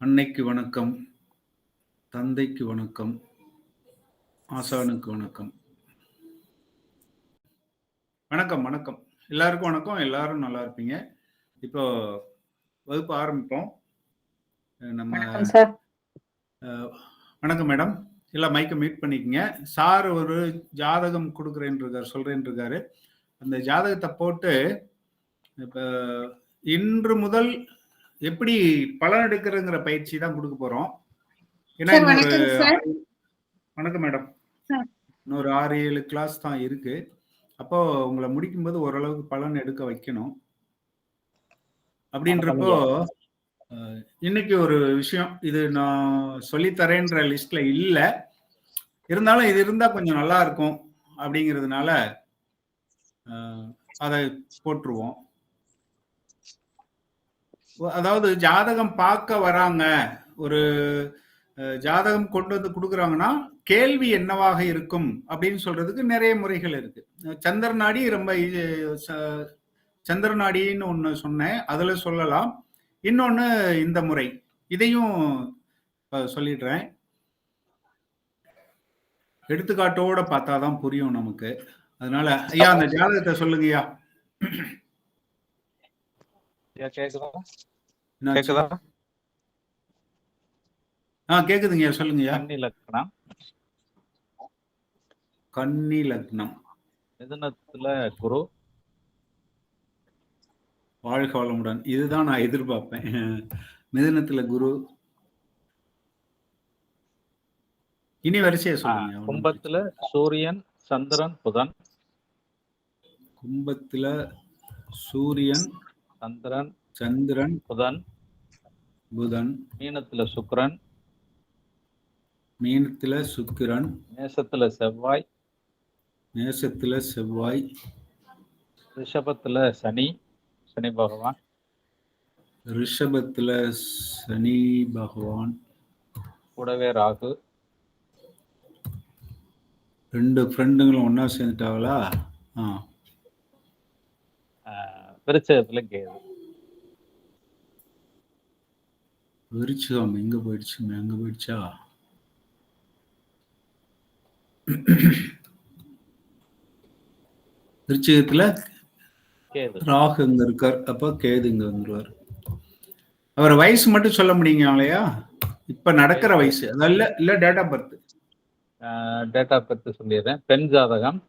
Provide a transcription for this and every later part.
அன்னைக்கு வணக்கம், தந்தைக்கு வணக்கம், ஆசானுக்கு வணக்கம். வணக்கம், வணக்கம். எல்லாருக்கும் வணக்கம். எல்லாரும் நல்லா இருப்பீங்க. இப்போ வகுப்பு ஆரம்பிப்போம். நம்ம வணக்கம் சார். வணக்கம் மேடம். எல்லாம் மைக்க மியூட் பண்ணிக்கங்க. சார் ஒரு ஜாதகம் சொல்றேன்ருக்காரு. அந்த ஜாதகத்தை போட்டு இப்ப இன்று முதல் எப்படி பலன் எடுக்கிறதுங்கிற பயிற்சி தான் கொடுக்க போறோம். ஏன்னா வணக்கம் மேடம். இன்னொரு 6-7 கிளாஸ் தான் இருக்கு. அப்போ உங்களை முடிக்கும்போது ஓரளவுக்கு பலன் எடுக்க வைக்கணும். அப்படின்றப்போ இன்னைக்கு ஒரு விஷயம், இது நான் சொல்லித்தரேன்ற லிஸ்ட்ல இல்ல, இருந்தாலும் இது இருந்தா கொஞ்சம் நல்லா இருக்கும் அப்படிங்கிறதுனால அதை போட்டுருவோம். அதாவது ஜாதகம் பார்க்க வராங்க, ஒரு ஜாதகம் கொண்டு வந்து கொடுக்குறாங்கன்னா கேள்வி என்னவாக இருக்கும் அப்படின்னு சொல்றதுக்கு நிறைய முறைகள் இருக்கு. சந்திரநாடி ரொம்ப சந்திரநாடின்னு ஒண்ணு சொன்னேன், அதுல சொல்லலாம். இன்னொன்னு இந்த முறை, இதையும் சொல்லிடுறேன். எடுத்துக்காட்டோட பார்த்தாதான் புரியும் நமக்கு. அதனால ஐயா அந்த ஜாதகத்தை சொல்லுங்கய்யா. கேக்குதுங்க, சொல்லுங்கய்யா. கன்னி லக்னம், மிதுனத்துல குரு. வாழ்க வளமுடன். இதுதான் நான் எதிர்பார்ப்பேன். மிதுனத்துல குரு. இனி வரிசையா சொல்லுங்க. கும்பத்துல சூரியன், சந்திரன், புதன். கும்பத்துல சூரியன், சந்திரன், புதன். மீனத்துல சுக்கிரன். நேசத்துல செவ்வாய். ரிஷபத்துல சனி பகவான். கூடவே ராகு. 2 ஃப்ரெண்டுங்களும் ஒன்னா சேர்ந்துட்டாங்களா? விருச்சகத்துல கேது. விருச்சகம் எங்க போயிடுச்சா? விருச்சகத்துல ராகு இங்க இருக்கார், அப்ப கேது இங்க வந்துருவார். அவர் வயசு மட்டும் சொல்ல முடியுங்களையா? இப்ப நடக்கிற வயசு இல்ல date of birth? Date of birth சொல்லிடுறேன். பெண் ஜாதகம்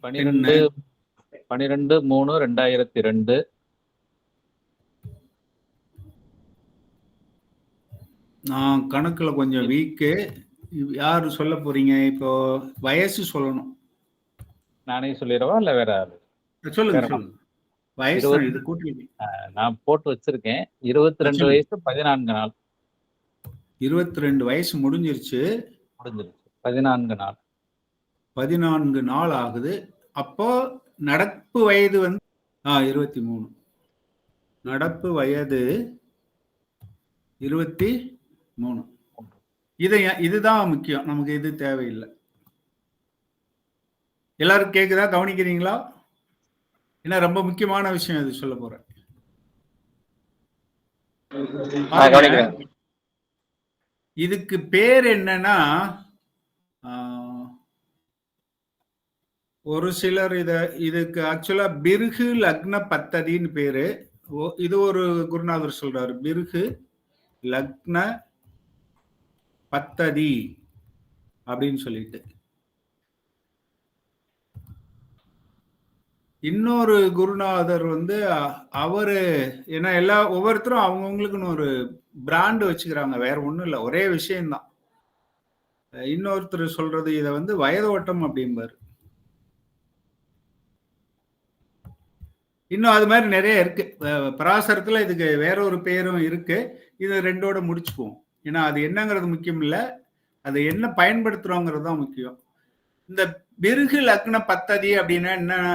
12/3/2002. நான் கணக்குல கொஞ்சம் வீக்கு. யாரு சொல்ல போறீங்க? இப்போ வயசு சொல்லணும். நானே சொல்லிடவா இல்ல வேற ஆளு? சொல்லுங்க. வயசு நான் போட்டு வச்சிருக்கேன். 22 வயசு 14 நாள். 22 வயசு முடிஞ்சிருச்சு. 14 நாள் ஆகுது. அப்போ நடப்பு வயது 23. நடப்பு வயது 23. இதுதான் முக்கியம், நமக்கு இது தேவையில்லை. எல்லாரும் கேக்குதா? கவனிக்கிறீங்களா? ஏன்னா ரொம்ப முக்கியமான விஷயம் இது சொல்ல போறேன். இதுக்கு பேர் என்னன்னா, ஒரு சிலர் இதுக்கு ஆக்சுவலா பிருகு லக்ன பத்ததின்னு பேரு. இது ஒரு குருநாதர் சொல்றாரு, பிருகு லக்ன பத்ததி அப்படின்னு சொல்லிட்டு. இன்னொரு குருநாதர் அவரு ஏன்னா ஒவ்வொருத்தரும் அவங்கவுங்களுக்குன்னு ஒரு பிராண்ட் வச்சுக்கிறாங்க, வேற ஒண்ணும் இல்லை, ஒரே விஷயம்தான். இன்னொருத்தர் சொல்றது இதை வயதோட்டம் அப்படிம்பாரு. இன்னும் அது மாதிரி நிறைய இருக்கு. பராசரத்துல இதுக்கு வேற ஒரு பேரும் இருக்கு. இது 2ஓட முடிச்சுக்குவோம். ஏன்னா அது என்னங்கிறது முக்கியம் இல்லை, அது என்ன பயன்படுத்துறோங்கிறது தான் முக்கியம். இந்த பிருகு லக்ன பத்ததி அப்படின்னா என்னன்னா,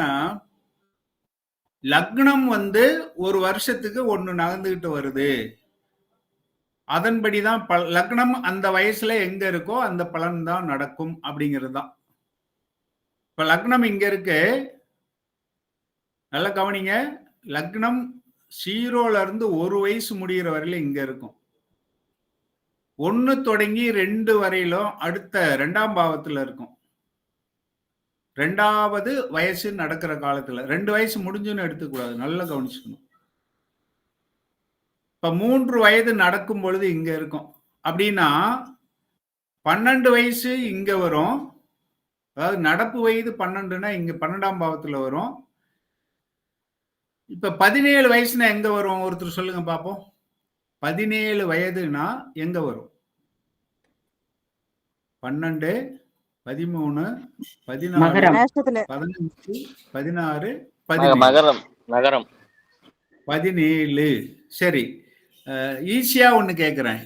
லக்னம் ஒரு வருஷத்துக்கு ஒண்ணு நகர்ந்துகிட்டு வருது. அதன்படிதான் லக்னம் அந்த வயசுல எங்க இருக்கோ அந்த பலன் தான் நடக்கும் அப்படிங்கிறது தான். இப்ப லக்னம் இங்க இருக்கு, நல்லா கவனிங்க. லக்னம் 0ல இருந்து 1 வயசு முடிகிற வரையில இங்க இருக்கும். 1 தொடங்கி 2 வரையிலும் அடுத்த 2ஆம் பாவத்துல இருக்கும். 2வது வயசு நடக்கிற காலத்துல 2 வயசு முடிஞ்சுன்னு எடுத்துக்கூடாது, நல்லா கவனிச்சுக்கணும். இப்ப 3 வயது நடக்கும் பொழுது இங்க இருக்கும். அப்படின்னா 12 வயசு இங்க வரும். அதாவது நடப்பு வயது 12னா இங்க 12ஆம் பாவத்துல வரும். இப்ப 17 வயசுனா எங்க வரும்? ஒருத்தர் சொல்லுங்க பாப்போம். 17 வயதுனா எங்க வரும்? 12, 13, 14, மகரம். 15, 16, 17. மகரம் 17. சரி, ஈஸியா ஒண்ணு கேக்குறேன்.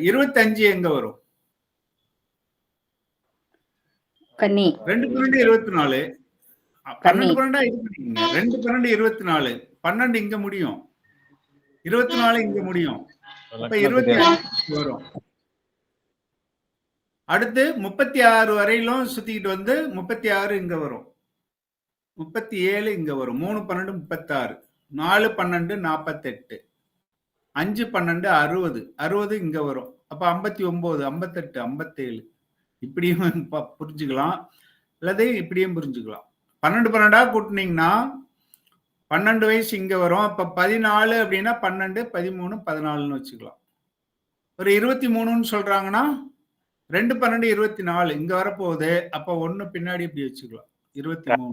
25 எங்க வரும்? கன்னி. 2 12 24. 12 12 இது பண்ணிக்கங்க. 2 12 24. 12 இங்க முடியும், 24 இங்க முடியும். அப்ப 25 வரும். அடுத்து 36 வரையிலும் சுத்திக்கிட்டு வந்து 36 இங்க வரும், 37 இங்க வரும். 3 12 36, 4 12 48, 5 12 60, 60 இங்க வரும். அப்ப 59, 58, 57 இப்படியும் புரிஞ்சுக்கலாம், அல்லது இப்படியும் புரிஞ்சுக்கலாம். 12 12ஆ கூட்டினீங்கன்னா 12 வயசு இங்க வரும். அப்ப 14 அப்படின்னா 12, 13, 14ன்னு வச்சுக்கலாம். ஒரு 23ன்னு சொல்றாங்கன்னா 2 12 24 இங்க வரப்போகுது. அப்ப 1 பின்னாடி இப்படி வச்சுக்கலாம், 23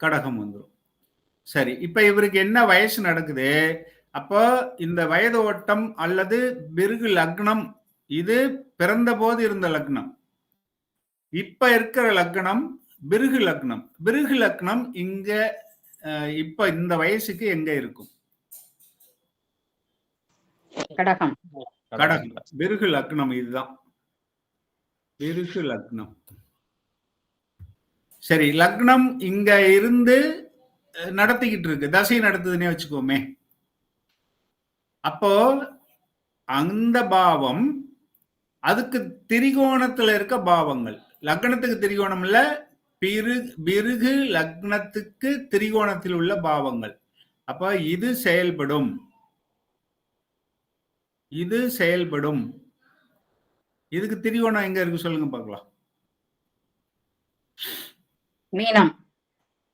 கடகம் வந்துடும். சரி, இப்ப இவருக்கு என்ன வயசு நடக்குது? அப்போ இந்த வயது ஓட்டம் அல்லது பிருகு லக்னம், இது பிறந்த போது இருந்த லக்னம். இப்ப இருக்கிற லக்னம் பிருகு லக்னம். பிருகு லக்னம் இங்க இப்ப இந்த வயசுக்கு எங்க இருக்கும்? கடகம். கடகம். பிருகு லக்னம் இதுதான் பிருகு லக்னம். சரி, லக்னம் இங்க இருந்து நடத்திக்கிட்டு இருக்கு, தசை நடத்துதுன்னே வச்சுக்கோமே. அப்போ அந்த பாவம் அதுக்கு திரிகோணத்துல இருக்க பாவங்கள், லக்னத்துக்கு திரிகோணம் இல்ல, பிருகு லக்னத்துக்கு திரிகோணத்தில் உள்ள பாவங்கள். அப்ப இது செயல்படும், இது செயல்படும். இதுக்கு திரிகோணம் எங்க இருக்கு சொல்லுங்க பார்க்கலாம். மீனம்.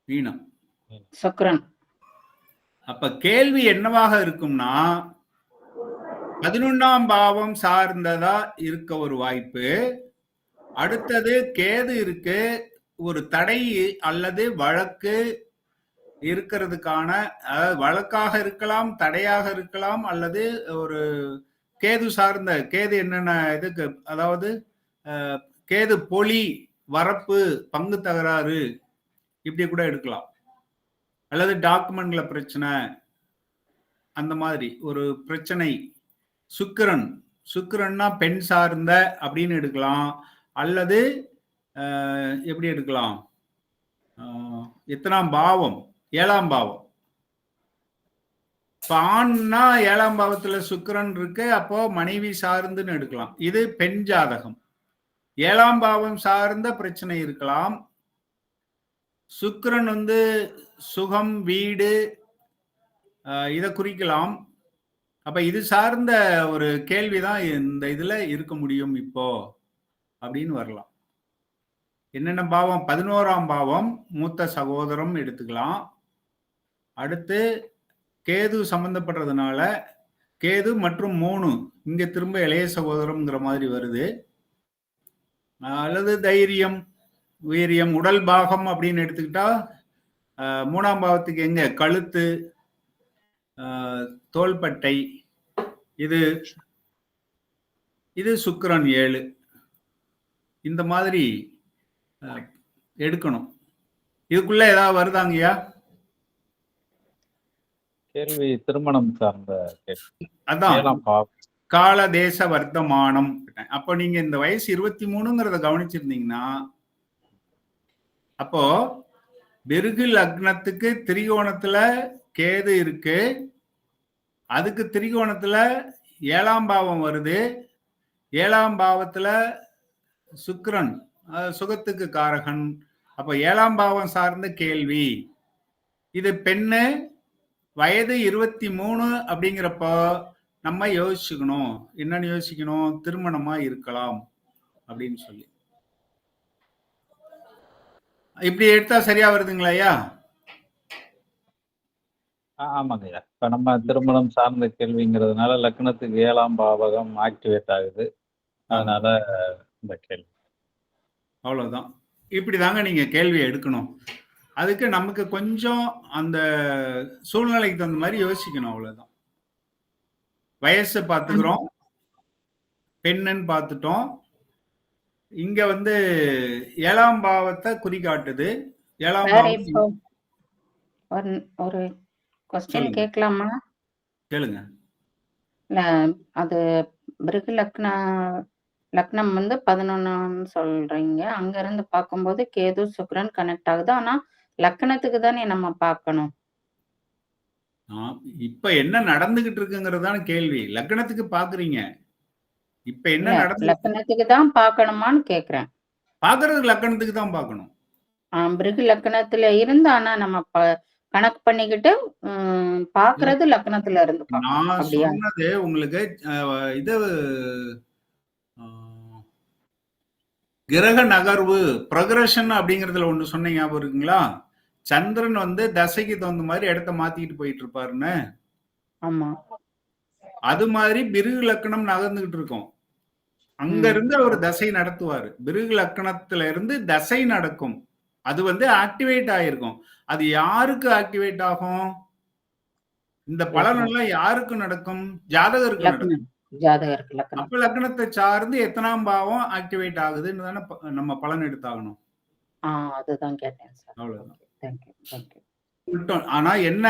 மீனம். சுக்கிரன். அப்ப கேள்வி என்னவாக இருக்கும்னா, 11ஆம் பாவம் சார்ந்ததா இருக்க ஒரு வாய்ப்பு. அடுத்தது கேது இருக்கு, ஒரு தடை அல்லது வழக்கு இருக்கிறதுக்கான, அதாவது வழக்காக இருக்கலாம், தடையாக இருக்கலாம், அல்லது ஒரு கேது சார்ந்த, கேது என்னென்ன இதுக்கு, அதாவது கேது பொலி, வரப்பு, பங்கு தகராறு இப்படி கூட எடுக்கலாம், அல்லது டாக்குமெண்ட்ல பிரச்சனை, அந்த மாதிரி ஒரு பிரச்சனை. சுக்கிரன், சுக்கிரன்னா பெண் சார்ந்த அப்படின்னு எடுக்கலாம், அல்லது எப்படி எடுக்கலாம், எத்தனாம் பாவம்? 7ஆம் பாவம். ஆண்னா 7ஆம் பாவத்துல சுக்கிரன் இருக்கு, அப்போ மனைவி சார்ந்துன்னு எடுக்கலாம். இது பெண் ஜாதகம். 7ஆம் பாவம் சார்ந்த பிரச்சனை இருக்கலாம். சுக்கிரன் வந்து சுகம், வீடு இதை குறிக்கலாம். அப்ப இது சார்ந்த ஒரு கேள்விதான் இந்த இதுல இருக்க முடியும் இப்போ அப்படின்னு வரலாம். என்னென்ன பாவம்? 11ஆம் பாவம் மூத்த சகோதரம் எடுத்துக்கலாம். அடுத்து கேது சம்பந்தப்படுறதுனால கேது மற்றும் 3 இங்க திரும்ப இளைய சகோதரம்ங்கிற மாதிரி வருது. அல்லது தைரியம், வீரியம், உடல் பாகம் அப்படின்னு எடுத்துக்கிட்டா 3ஆம் பாவத்துக்கு எங்க? கழுத்து, தோள்பட்டை, இது இது சுக்கிரன் 7. இந்த மாதிரி எடுக்கணும். இதுக்குள்ள ஏதாவது வருதாங்கய்யா? கேள்வி திருமணம் சார்ந்த கேள்வி. அதான் கால தேச வர்த்தமானம். அப்போ நீங்க இந்த வயசு 23ங்கிறத கவனிச்சிருந்தீங்கன்னா, அப்போ பிருகு லக்னத்துக்கு திரிகோணத்துல கேது இருக்கு, அதுக்கு திரிகோணத்துல 7ஆம் பாவம் வருது. 7ஆம் பாவத்துல சுக்கிரன், சுகத்துக்கு காரகன். அப்ப 7ஆம் பாவம் சார்ந்த கேள்வி. இது பெண்ணு, வயது 23 அப்படிங்கிறப்போ நம்ம யோசிச்சுக்கணும். என்னன்னு யோசிக்கணும்? திருமணமா இருக்கலாம் அப்படின்னு சொல்லி. இப்படி எடுத்தா சரியா வருதுங்களா ஐயா? ஆமாங்க ஐயா. இப்ப நம்ம திருமணம் சார்ந்த கேள்விங்கிறதுனால லக்னத்துக்கு 7ஆம் பாவகம் ஆக்டிவேட் ஆகுது. அதனால இந்த கேள்வி. அவ்வளவுதான். இப்படிதாங்க நீங்க கேள்வியை எடுக்கணும். அதுக்கு நமக்கு கொஞ்சம் அந்த சூழ்நிலைக்கு தகுந்த மாதிரி யோசிக்கணும். அவ்வளவுதான். வயசு பார்த்துக்கிறோம், பெண்ணுன்னு பார்த்துட்டோம். இங்க வந்து 7ஆம் பாவத்தை குறிகாட்டுது. 7ஆம் வேற பாவம் இப்போ ஒரு கொஸ்டின் சொல்லுங்க. கேட்கலாமா? கேளுங்க. இல்ல, அது பிருகு லக்னம் வந்து 11ன்னு சொல்றீங்க. அங்க இருந்து பார்க்கும்போது கேது சுக்கிரன் கனெக்ட் ஆகுது. ஆனா லக்னத்துக்கு தானே நம்ம பார்க்கணும். இப்ப என்ன நடந்துகிட்டு இருக்குங்கிறதான கேள்வி. லக்னத்துக்கு பாக்குறீங்க. இப்ப என்ன இல்ல, நடந்து லக்னத்துக்கு தான் பார்க்கணுமான்னு கேக்குறேன். பாக்குறது லக்னத்துக்கு தான் பார்க்கணும். பிருகு லக்னத்துல இருந்து ஆனா நம்ம கணக்கு பண்ணிக்கிட்டு பாக்குறது லக்னத்துல இருந்து பார்க்கணும். நான் அப்படியா? சொன்னது உங்களுக்கு இது கிரக நகர்வு ப்ரொக்ரஷன் அப்படிங்கறதுல ஒண்ணு சொன்ன ஞாபகம் இருக்குங்களா? சந்திரன் வந்து தசைக்கு தகுந்த மாதிரி இடத்த மாத்திக்கிட்டு போயிட்டு இருப்பாருன்னு. ஆமா. அது மாதிரி பிருகு லக்னம் நகர்ந்துகிட்டு இருக்கும். அங்க இருந்து அவர் தசை நடத்துவாரு. பிருகு லக்னத்துல இருந்து தசை நடக்கும். அது வந்து ஆக்டிவேட் ஆயிருக்கும். அது யாருக்கு ஆக்டிவேட் ஆகும்? இந்த பலன் எல்லாம் யாருக்கு நடக்கும்? ஜாதகருக்கு நடக்கும். ஜாதகருக்கு லக்னம். அப்ப லக்னத்தை சார்ந்து எத்தனாம் பாவம் ஆக்டிவேட் ஆகுதுன்னு தானே நம்ம பலன் எடுத்தாகணும். அதுதான் கேட்டேன் சார். அவ்வளவுதான். Thank you thank you. ஆனா என்ன,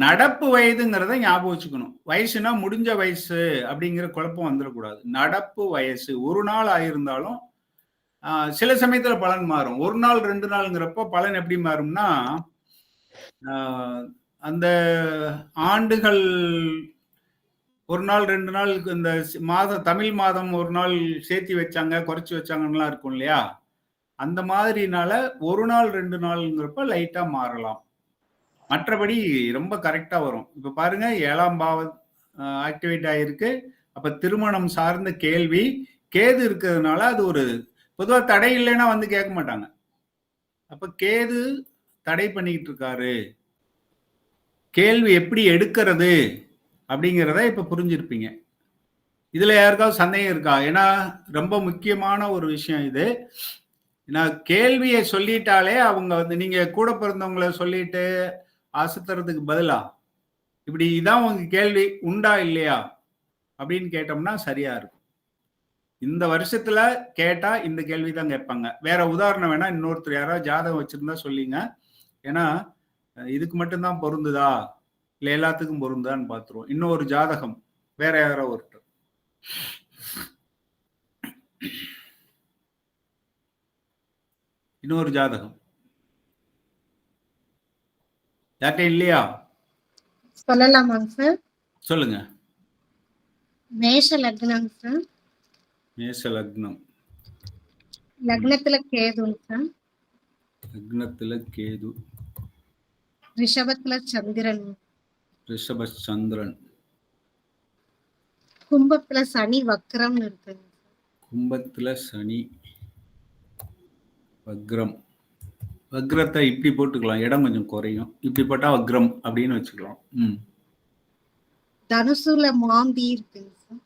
நடப்பு வயதுங்கிறத ஞாபகம் வச்சுக்கணும். வயசுனா முடிஞ்ச வயசு அப்படிங்கிற குழப்பம் வந்துடக்கூடாது. நடப்பு வயசு ஒரு நாள் ஆயிருந்தாலும் சில சமயத்துல பலன் மாறும். ஒரு நாள் 2 நாள்ங்கிறப்ப பலன் எப்படி மாறும்னா, அந்த ஆண்டுகள் ஒரு நாள் 2 நாள் இந்த மாதம் தமிழ் மாதம் ஒரு நாள் சேர்த்தி வச்சாங்க குறைச்சி வச்சாங்கலாம் இருக்கும் இல்லையா? அந்த மாதிரினால ஒரு நாள் 2 நாள்ங்கிறப்ப லைட்டா மாறலாம். மற்றபடி ரொம்ப கரெக்டா வரும். இப்ப பாருங்க 7ஆம் பாவம் ஆக்டிவேட் ஆயிருக்கு. அப்ப திருமணம் சார்ந்த கேள்வி. கேது இருக்கிறதுனால அது ஒரு பொதுவா தடை இல்லைன்னா வந்து கேட்க மாட்டாங்க. அப்ப கேது தடை பண்ணிக்கிட்டு இருக்காரு. கேள்வி எப்படி எடுக்கிறது அப்படிங்கிறத இப்ப புரிஞ்சிருப்பீங்க. இதுல யாருக்காவது சந்தேகம் இருக்கா? ஏன்னா ரொம்ப முக்கியமான ஒரு விஷயம் இது. ஏன்னா கேள்வியை சொல்லிட்டாலே அவங்க வந்து நீங்க கூட பிறந்தவங்களை சொல்லிட்டு அசத்துறதுக்கு பதிலா இப்படி இதான் உங்க கேள்வி உண்டா இல்லையா அப்படின்னு கேட்டோம்னா சரியா இருக்கும். இந்த வருஷத்துல கேட்டா இந்த கேள்விதான் கேட்பாங்க. வேற உதாரணம் வேணா இன்னொருத்தர் யாராவது ஜாதகம் வச்சிருந்தா சொல்லிங்க. ஏன்னா இதுக்கு மட்டும்தான் பொருந்துதா இல்ல எல்லாத்துக்கும் பொருந்தான்னு பாத்துருவோம். இன்னொரு ஜாதகம் வேற யாரோ ஒருத்தர். இன்னொரு ஜாதகம் யார்கிட்ட இல்லையா? சொல்லலாமாங்க சார்? சொல்லுங்க. மேஷ லக்னம் சார். மேஷ லக்னம். லக்னத்துல கேதுங்க சார். லக்னத்துல கேது. ரிஷபத்துல சந்திரன். ரிஷப சந்திரன். கும்பத்துல சனி வக்ரம்னு இருக்குங்க. கும்பத்துல சனி வக்ரம். வக்ரத்தை இப்படி போட்டுக்கலாம், இடம் கொஞ்சம் குறையும். இப்படி போட்டா வக்ரம் அப்படின்னு வச்சுக்கலாம். தனுசுல மாந்தி இருக்குங்க சார்.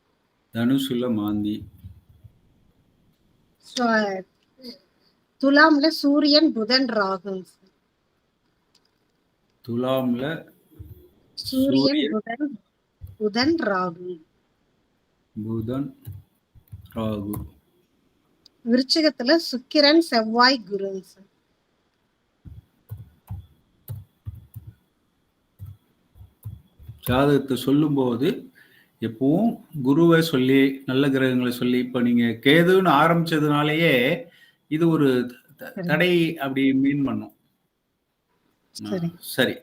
தனுசுல மாந்தி. துலாம்ல சூரியன் புதன் ராகுங்க சார். துலாம்ல சூரியன் புதன் ராகு. புதன் ராகு. விருச்சிகத்துல சுக்கிரன் செவ்வாய் குருங்க சார். ஜாதகத்தை சொல்லும் போது எப்பவும் குருவை சொல்லி நல்ல கிரகங்களை சொல்லி, இப்ப நீங்க கேதுன்னு ஆரம்பிச்சதுனாலயே இது ஒரு தடை அப்படி மீன் பண்ணும். சரி,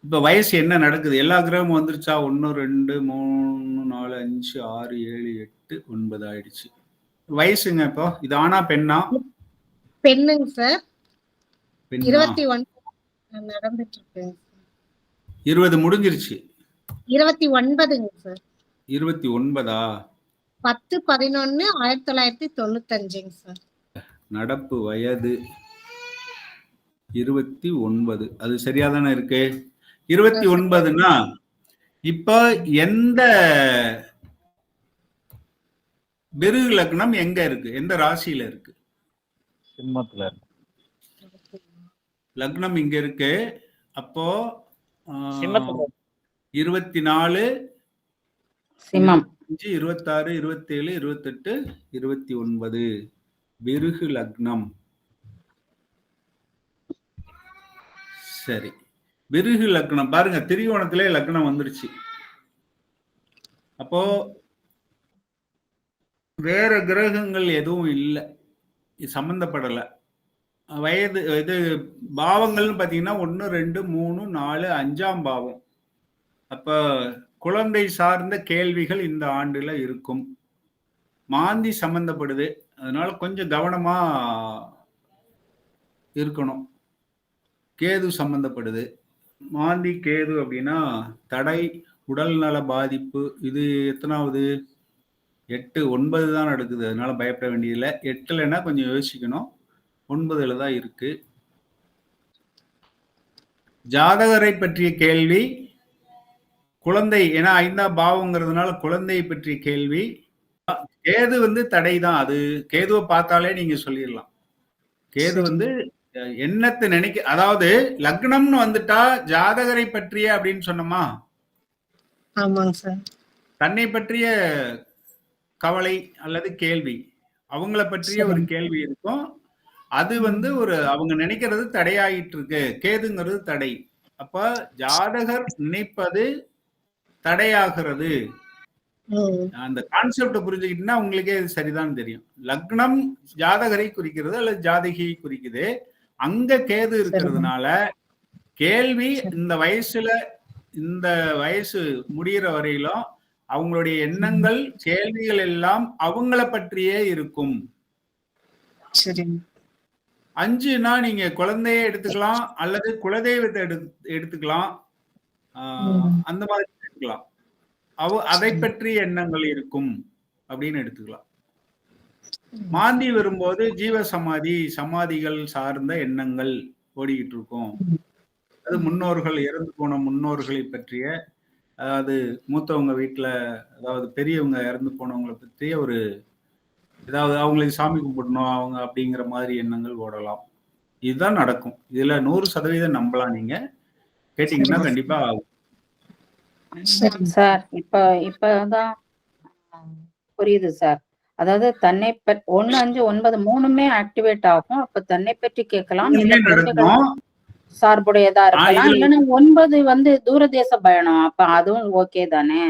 இப்ப வயசு என்ன நடக்குது? எல்லா கிரகமும் வந்துருச்சா? 1 2 3 4 5 6 7 8 9 ஆயிடுச்சு. வயசுங்க இப்போ இது ஆனா பெண்ணா? பெண்ணுங்க சார். 21 நடந்துட்டு இருக்கு. 20 முடிஞ்சிருச்சு. 29ங்க சார். 29ஆ? 10/11/1995 சார். நடப்பு வயது 29. அது சரியா தானே இருக்கு. 29ன்னா இப்ப எந்த பிருகு லக்னம் எங்க இருக்கு? எந்த ராசியில இருக்கு? சிம்மத்துல இருக்கு. லக்னம் இங்க இருக்கு. அப்போ சிம்மத்துல 24, சிம்மம். 25, 26, 27, 28, 29 பிருகு லக்னம். சரி, பிருகு லக்னம் பாருங்க, திரிகோணத்திலே லக்னம் வந்துருச்சு. அப்போ வேற கிரகங்கள் எதுவும் இல்லை, சம்பந்தப்படலை. வயது இது பாவங்கள்னு பார்த்தீங்கன்னா 1, 2, 3, 4, 5ஆம் பாவம். அப்ப குழந்தை சார்ந்த கேள்விகள் இந்த ஆண்டுல இருக்கும். மாந்தி சம்பந்தப்படுது, அதனால கொஞ்சம் கவனமா இருக்கணும். கேது சம்பந்தப்படுது. மாந்தி கேது அப்படின்னா தடை, உடல்நல பாதிப்பு. இது எத்தனாவது? 8, 9 தான் நடக்குது, அதனால பயப்பட வேண்டியதில்லை. 8லன்னா கொஞ்சம் யோசிக்கணும், 9ல தான் இருக்கு. ஜாதகரை பற்றிய கேள்வி, குழந்தை, ஏன்னா 5ஆம் பாவங்கிறதுனால குழந்தை பற்றிய கேள்வி. கேது வந்து தடை தான். அது கேதுவை பார்த்தாலே நீங்க சொல்லிடலாம். கேது வந்து என்னத்தை நினைக்க, அதாவது லக்னம்னு வந்துட்டா ஜாதகரை பற்றிய அப்படின்னு சொன்னோமா, ஆமாங்க சார். தன்னை பற்றிய கவலை அல்லது கேள்வி, அவங்கள பற்றிய ஒரு கேள்வி இருக்கும். அது வந்து ஒரு அவங்க நினைக்கிறது தடையாயிட்டு இருக்கு. கேதுங்கிறது தடை. அப்ப ஜாதகர் நினைப்பது தடையாகிறது. அந்த கான்செப்ட புரிஞ்சுக்கிட்டீங்கன்னா உங்களுக்கே இது சரிதான் தெரியும். லக்னம் ஜாதகரை குறிக்கிறது அல்லது ஜாதகியை குறிக்குது. அங்க கேது இருக்கிறதுனால கேள்வி இந்த வயசு முடிகிற வரையிலும் அவங்களுடைய எண்ணங்கள், கேள்விகள் எல்லாம் அவங்கள பற்றியே இருக்கும். 5னா நீங்க குழந்தைய எடுத்துக்கலாம் அல்லது குலதெய்வத்தை எடுத்துக்கலாம், அந்த மாதிரி எடுத்துக்கலாம். அதை பற்றி எண்ணங்கள் இருக்கும் அப்படின்னு எடுத்துக்கலாம். மாந்தி வரும்போது ஜீவ சமாதி, சமாதிகள் சார்ந்த எண்ணங்கள் ஓடிக்கிட்டு இருக்கும். அது முன்னோர்கள், இறந்து போன முன்னோர்களை பற்றிய, அதாவது மூத்தவங்க வீட்டுல, அதாவது பெரியவங்க இறந்து போனவங்களை பற்றிய ஒரு ஏதாவது அவங்களுக்கு சாமி கும்பிடணும் அவங்க அப்படிங்கிற மாதிரி எண்ணங்கள் ஓடலாம். இதுதான் நடக்கும். இதுல 100% நம்பலாம். நீங்க கேட்டீங்கன்னா கண்டிப்பா ஆகும். சார் இப்பதான் புரியுது சார். அதாவது தன்னை 1, 5, 9 3மே ஆக்டிவேட் ஆகும். அப்ப தன்னை பற்றி கேட்கலாம், இல்ல குழந்தைகள் சார்புடையதா இருக்கலாம், இல்லைன்னா 9 வந்து தூரதேச பயணம். அப்ப அதுவும் ஓகே தானே?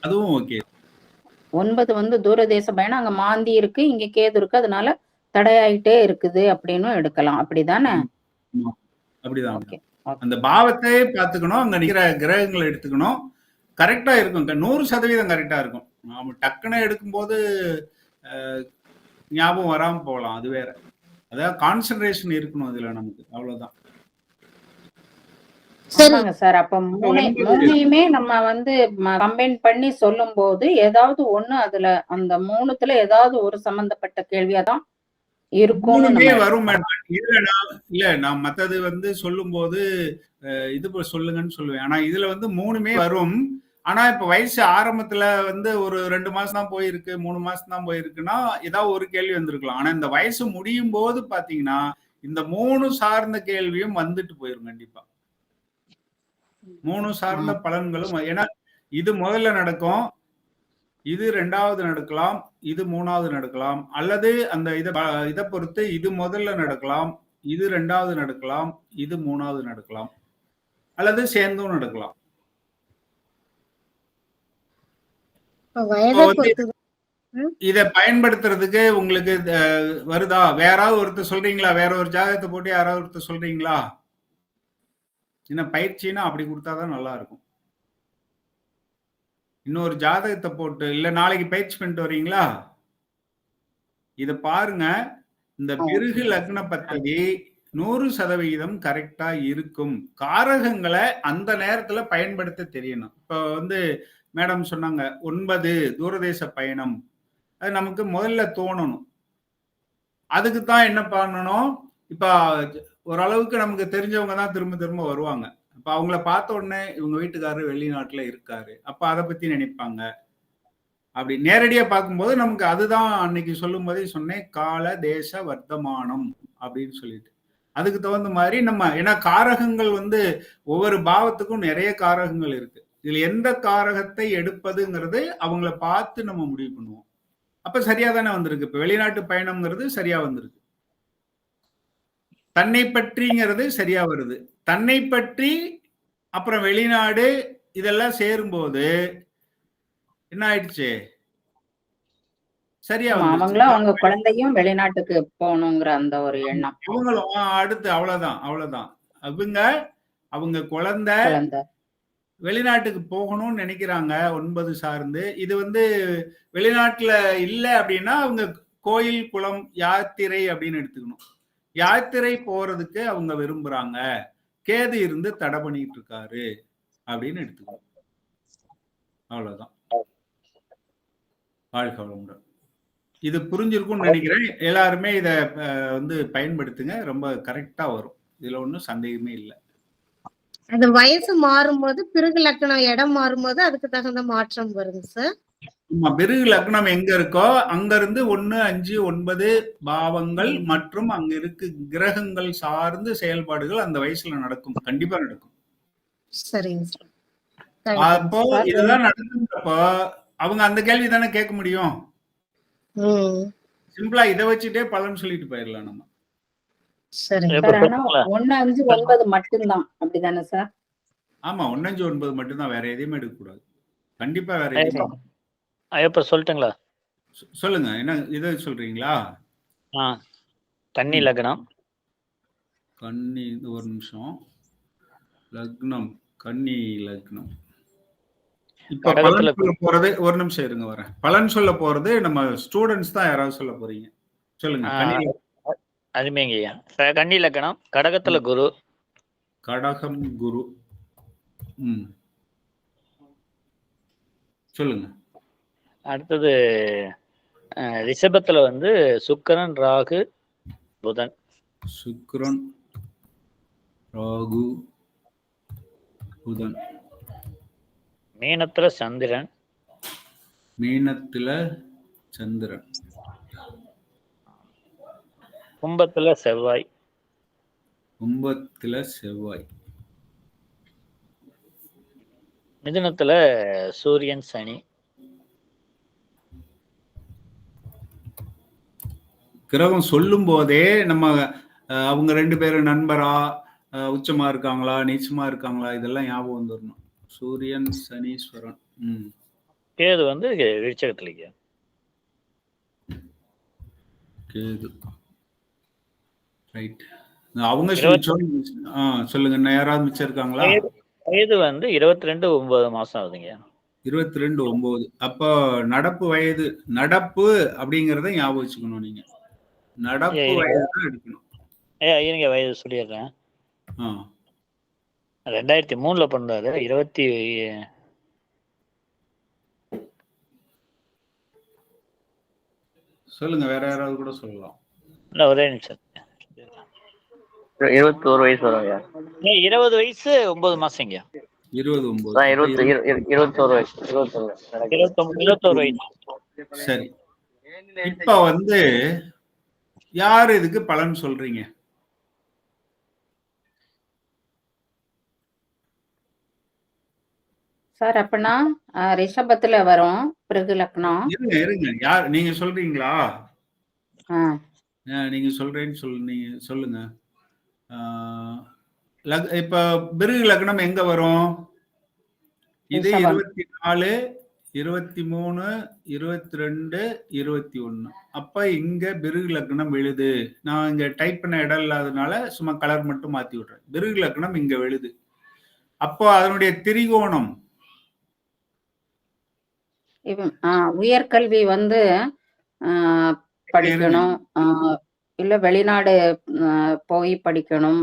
அதுவும் ஓகே. 9 வந்து தூரதேச பயணம், அங்க மாந்தி இருக்கு, இங்க கேது இருக்கு, அதனால தடையாயிட்டே இருக்குது அப்படின்னு எடுக்கலாம். அப்படிதானே? அப்படிதான். அந்த பாவத்தை பார்த்துக்கணும், அங்க நிக்கிற கிரகங்களை எடுத்துக்கணும். கரெக்டா இருக்கும், 100% கரெக்டா இருக்கும். நாம டக்குன்னு எடுக்கும்போது ஞாபகம் வராம போகலாம், அது வேற. அதாவது கான்சென்ட்ரேஷன் இருக்கணும் இதுல நமக்கு, அவ்வளவுதான். ஆமாங்க சார். அப்ப மூணையுமே நம்ம வந்து கம்பைன் பண்ணி சொல்லும் போது ஏதாவது ஒண்ணு அதுல அந்த 3த்துல ஏதாவது ஒரு சம்பந்தப்பட்ட கேள்வியாதான் இருக்கும். வரும் மேடம். இல்ல நான் மத்தது வந்து சொல்லும் போது இது சொல்லுங்கன்னு சொல்லுவேன். ஆனா இதுல வந்து 3மே வரும். ஆனா இப்ப வயசு ஆரம்பத்துல வந்து ஒரு 2 மாசம் தான் போயிருக்கு, 3 மாசம் தான் போயிருக்குன்னா ஏதாவது ஒரு கேள்வி வந்திருக்கலாம். ஆனா இந்த வயசு முடியும் போது பாத்தீங்கன்னா இந்த 3 சார்ந்த கேள்வியும் வந்துட்டு போயிரும் கண்டிப்பா. 3 சார்ந்த பலன்களும், ஏன்னா இது முதல்ல நடக்கும், இது 2வது நடக்கலாம், இது 3வது நடக்கலாம், அல்லது அந்த இதை பொறுத்து இது முதல்ல நடக்கலாம், இது 2வது நடக்கலாம், இது 3வது நடக்கலாம், அல்லது சேர்ந்தும் நடக்கலாம். இதை பயன்படுத்துறதுக்கு உங்களுக்கு வருதா? வேறாவது ஒருத்தர் சொல்றீங்களா? வேற ஒரு ஜாதகத்தை போட்டு யாராவது ஒருத்தர் சொல்றீங்களா? என்ன பயிற்சினா அப்படி கொடுத்தாதான் நல்லா இருக்கும். இன்னொரு ஜாதகத்தை போட்டு, இல்ல நாளைக்கு பயிற்சி பண்ணிட்டு வரீங்களா? இத பாருங்க. இந்த பிருகு லக்ன பத்ததி 100% கரெக்டா இருக்கும். காரகங்களை அந்த நேரத்துல பயன்படுத்த தெரியணும். இப்போ வந்து மேடம் சொன்னாங்க 9 தூரதேச பயணம். அது நமக்கு முதல்ல தோணணும். அதுக்கு தான் என்ன பண்ணணும், இப்ப ஓரளவுக்கு நமக்கு தெரிஞ்சவங்க தான் திரும்ப திரும்ப வருவாங்க. அப்ப அவங்கள பார்த்த உடனே இவங்க வீட்டுக்காரரு வெளிநாட்டுல இருக்காரு. அப்ப அதை பத்தி நினைப்பாங்க. அப்படி நேரடியா பார்க்கும்போது நமக்கு அதுதான் அன்னைக்கு சொல்லும் போதே சொன்னேன், கால தேச வர்த்தமானம் அப்படின்னு சொல்லிட்டு. அதுக்கு தகுந்த மாதிரி நம்ம ஏன்னா காரகங்கள் வந்து ஒவ்வொரு பாவத்துக்கும் நிறைய காரகங்கள் இருக்கு. இதுல எந்த காரகத்தை எடுப்பதுங்கிறது அவங்கள பார்த்து நம்ம முடிவு பண்ணுவோம். அப்ப சரியா தானே வந்திருக்கு. இப்ப வெளிநாட்டு பயணம்ங்கிறது சரியா வந்திருக்கு. தன்னை பற்றிங்கிறது சரியா வருது. தன்னை பற்றி அப்புறம் வெளிநாடு இதெல்லாம் சேரும்போது என்ன ஆயிடுச்சு, சரியா அவங்களும் அவங்க வந்துருச்சு. குழந்தையும் வெளிநாட்டுக்கு போகணுங்கிற அந்த ஒரு எண்ணம். இவங்களும் அடுத்து அவ்வளவுதான். அவங்க குழந்தை வெளிநாட்டுக்கு போகணும்னு நினைக்கிறாங்க 9 சார்ந்து. இது வந்து வெளிநாட்டுல இல்ல அப்படின்னா அவங்க கோயில் குளம் யாத்திரை அப்படின்னு எடுத்துக்கணும். யாத்திரை போறதுக்கு அவங்க விரும்புறாங்க. கேது இருந்து தடை பண்ணிட்டு இருக்காரு அப்படின்னு எடுத்துக்கணும். அவ்வளவுதான். வாழ்க வளமுடன். இது புரிஞ்சிருக்கும்னு நினைக்கிறேன். எல்லாருமே இத வந்து பயன்படுத்துங்க. ரொம்ப கரெக்டா வரும். இதுல ஒன்றும் சந்தேகமே இல்லை. அது வயசு மாறும்போது பிறகு லக்னம் இடம் மாறும்போது அதுக்கு தகுந்த மாற்றம் வருங்க சார். பிறகு லக்னம் எங்க இருக்கோ அங்க இருந்து 1, 5, 9 பாவங்கள் மற்றும் அங்க இருக்கு கிரகங்கள் சார்ந்து செயல்பாடுகள் அந்த வயசுல நடக்கும். கண்டிப்பா நடக்கும். சரிங்க சார். அப்போ இதெல்லாம் நடக்குன்றப்போ அவங்க அந்த கேள்வி தானே கேட்க முடியும். சிம்பிளா இதை வச்சுட்டே பலன் சொல்லிட்டு போயிடலாம் நம்ம. சரிங்க. 1, 5, 9 மட்டும்தான் அப்படிதானே சார்? ஆமா 1, 5, 9 மட்டும்தான். வேற எதையுமே எடுக்க கூடாது. கண்டிப்பா வேற எதையும். ஐயப்ப சொல்லட்டுங்களா? சொல்லுங்க. என்ன இதை சொல்றீங்களா? கன்னி லக்னம். கன்னி, ஒரு நிமிஷம். லக்னம் கன்னி லக்னம். இப்ப பலன் சொல்ல போறது, ஒரு நிமிஷம் இருங்க வரேன். பலன் சொல்ல போறது நம்ம ஸ்டூடெண்ட்ஸ் தான். யாராவது சொல்ல போறீங்க? சொல்லுங்க. அருமைங்கய்யா. கன்னி லக்னம், கடகத்துல குரு. கடகம் குரு. சொல்லுங்க. அடுத்தது ரிஷபத்துல வந்து சுக்கிரன், ராகு, புதன். சுக்கிரன், ராகு, புதன். மீனத்துல சந்திரன். கும்பத்துல செவ்வாய். மிதுனத்துல சூரியன், சனி. கிரகம் சொல்லும் போதே நம்ம அவங்க 2 பேரும் நண்பரா, உச்சமா இருக்காங்களா, நீச்சமா இருக்காங்களா, இதெல்லாம் ஞாபகம் வந்துடணும். சூரியன், சனீஸ்வரன். கேது வந்து விருச்சகத்துல. கேது. ரைட். அவங்க சொல்லுங்க. யாராவது மிச்சம் இருக்காங்களா? வயது வந்து 22/9 மாசம் ஆகுதுங்க. 22/9. அப்போ நடப்பு வயது, நடப்பு அப்படிங்கறத ஞாபகம் வச்சுக்கணும். நீங்க நடப்பு வயது தான் எடுக்கணும். இருங்க, வயது சொல்லிடுறேன். 2003 பண்ணாரு. 20 சொல்லுங்க. வேற யாராவது கூட சொல்லலாம். இல்ல, ஒரே நிமிஷம். 21 வயசு வருங்க. 20 வயசு 9 மாசங்க. 21 வயசு. 21 வயசு. சரி. இப்ப வந்து யாரு இதுக்கு பலன் சொல்றீங்க? சார் அப்பனா ரிஷபத்துல வரும் பிறகு லக்னம். இருங்க. யார் நீங்க சொல்றீங்களா? நீங்க சொல்றேன்னு சொல்லுங்க. இப்ப பிருகு லக்னம் எங்க வரும்? இது 24, 23, 22, 21. அப்ப இங்க பிருகு லக்னம் விழுது. நான் இங்க டைப் பண்ண இடம் இல்லாதனால சும்மா கலர் மட்டும் மாத்தி விடுறேன். பிருகு லக்னம் இங்க விழுது. அப்போ அதனுடைய திரிகோணம் உயர்கல்வி வந்து படிக்கணும். இல்ல வெளிநாடு போய் படிக்கணும்,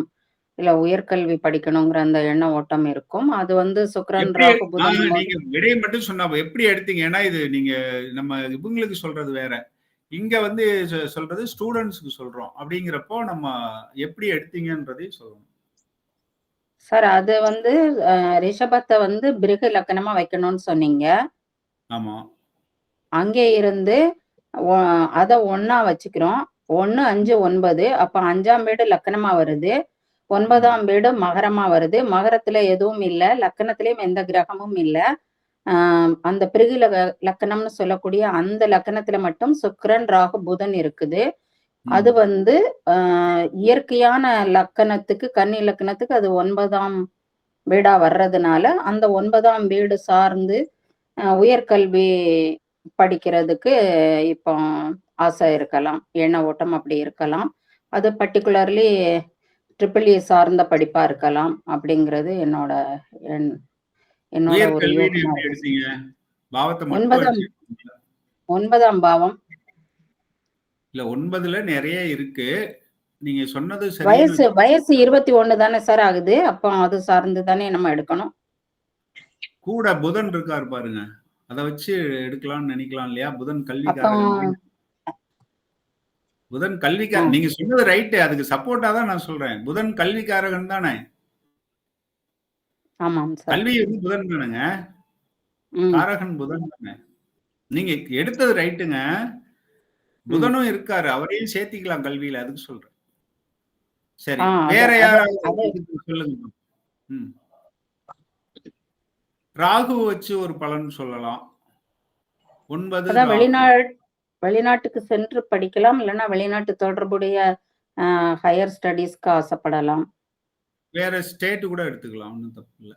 இல்ல உயர்கல்வி படிக்கணுங்கிற அந்த எண்ண ஓட்டம் இருக்கும். அது வந்து சுக்கிரன், எப்படி ராகு, புதன் நீங்க விடையை மட்டும் சொன்னா எப்படி எடுத்தீங்க? ஏன்னா இது நீங்க நம்ம இவங்களுக்கு சொல்றது வேற. இங்க வந்து சொல்றது ஸ்டூடெண்ட்ஸ்க்கு சொல்றோம். அப்படிங்கிறப்போ நம்ம எப்படி எடுத்தீங்கன்றதையும் சொல்லணும். சார் அது வந்து ரிஷபத்தை வந்து பிருகு லக்கணமா வைக்கணும்னு சொன்னீங்க. ஆமா. அங்கே இருந்து அத 1ஆ வச்சுக்கிறோம். 1, 5, 9 அப்ப 5ஆம் வீடு லக்கணமா வருது. 9ஆம் வீடு மகரமா வருது. மகரத்துல எதுவும் இல்ல. லக்கணத்திலயும் எந்த கிரகமும் இல்ல. அந்த பிருகு லக்கணம்னு சொல்லக்கூடிய அந்த லக்கணத்துல மட்டும் சுக்கிரன், ராகு, புதன் இருக்குது. அது வந்து இயற்கையான லக்கணத்துக்கு, கன்னி லக்கணத்துக்கு அது 9ஆம் வீடா வர்றதுனால அந்த 9ஆம் வீடு சார்ந்து உயர்கல்வி படிக்கிறதுக்கு இப்போ ஆசை இருக்கலாம். எண்ண ஓட்டம் அப்படி இருக்கலாம். அது பர்டிகுலர்லி ட்ரிபிள் இ சார்ந்த படிப்பா இருக்கலாம் அப்படிங்கிறது என்னோட ஒரு உயர்கல்வின்னு யோசனை. எப்படி எடுத்தீங்க? பாவத்தை மட்டும் 9ஆம் பாவம். இல்ல 9ல நிறைய இருக்கு. நீங்க சொன்னது வயசு 21 தானே சார் ஆகுது. அப்போ அது சார்ந்து தானே நம்ம எடுக்கணும். கூட புதன் இருக்காரு பாருங்க. அதை வச்சு எடுக்கலாம்னு நினைக்கலாம் இல்லையா? புதன் கல்விக்காரன். புதன் கல்விக்காரன் நீங்க சொன்னது ரைட்டு. அதுக்கு சப்போர்ட்டா தான் நான் சொல்றேன். புதன் கல்விக்காரகன் தானே. ஆமாம் சார். கல்வி வந்து புதன் தானுங்க. காரகன் புதன் தானே. நீங்க எடுத்தது ரைட்டுங்க. புதனும் இருக்காரு. அவரையும் சேர்த்திக்கலாம் கல்வியில. அதுக்கு சொல்றேன். சரி, வேற யாராவது சொல்லுங்க. ராகு வச்சு ஒரு பலன் சொல்லலாம். 9 வெளிநாட்டுக்கு சென்று படிக்கலாம், இல்லைன்னா வெளிநாட்டு தொடர்புடைய ஹையர் ஸ்டடீஸ்க்கு ஆசைப்படலாம். வேற ஸ்டேட் கூட எடுத்துக்கலாம், ஒன்றும் தப்பு இல்லை.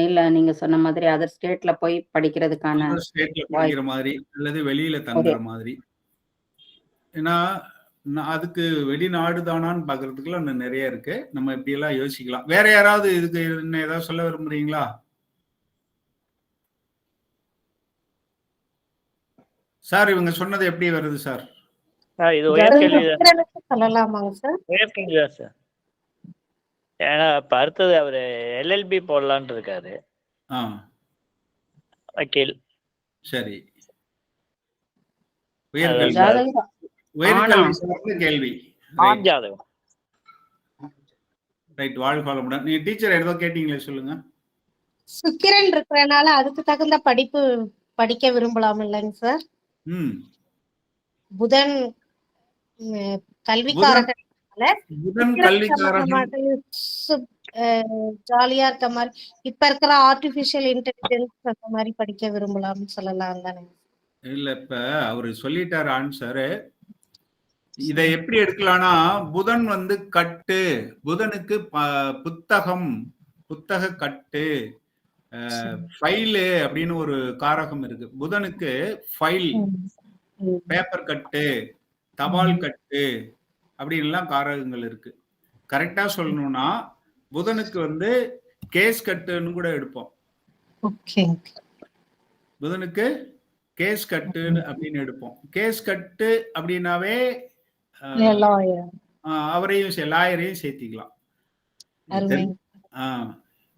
இல்ல நீங்க சொன்ன மாதிரி அதர் ஸ்டேட்ல போய் படிக்கிறதுக்கான ஸ்டேட்ல படிக்கிற மாதிரி அல்லது வெளியில தங்குற மாதிரி. ஏன்னா அதுக்கு வெளிநாடு தானான்னு பாக்குறதுக்குலாம் இன்னும் நிறைய இருக்கு. நம்ம இப்படி எல்லாம் யோசிக்கலாம். வேற யாராவது இதுக்கு என்ன ஏதாவது சொல்ல விரும்புறீங்களா? சார் இவங்க சொன்னது எப்படி வருது சார்? இது உயர்கல்வி சொல்லலாமாங்க சார்? உயர்கல்வி தான் சார். ஏன்னா இப்ப அடுத்தது அவரு LLB போடலான்னு இருக்காரு. வக்கீல். சரி, கேள்வி ஜாதகம். ரைட், வாழ்க வளமுடன். நீங்க டீச்சர் ஏதோ கேட்டீங்களே, சொல்லுங்க. சுக்கிரன் இருக்கிறனால அதுக்கு தகுந்த படிப்பு படிக்க விரும்பலாம் இல்லைங்க சார்? புதன் கல்விக்காரகன் ஜாலியா இருக்க மாதிரி இப்ப இருக்கிற ஆர்டிபிஷியல் இன்டெலிஜென்ஸ் அந்த மாதிரி படிக்க விரும்பலாம்னு சொல்லலாம் தானே? இல்ல, இப்ப அவரு சொல்லிட்டாரு ஆன்சர். இதை எப்படி எடுக்கலாம்னா, புதன் வந்து கட்டு, புதனுக்கு புத்தக கட்டு, ஃபைலு அப்படின்னு ஒரு காரகம் இருக்கு. புதனுக்கு ஃபைல், பேப்பர் கட்டு, தபால் கட்டு அப்படின்லாம் காரகங்கள் இருக்கு. கரெக்டா சொல்லணும்னா புதனுக்கு வந்து கேஸ் கட்டுன்னு கூட எடுப்போம். புதனுக்கு கேஸ் கட்டு அப்படின்னு எடுப்போம். கேஸ் கட்டு அப்படின்னாவே அவரையும் லாயரையும் சேர்த்திக்கலாம்.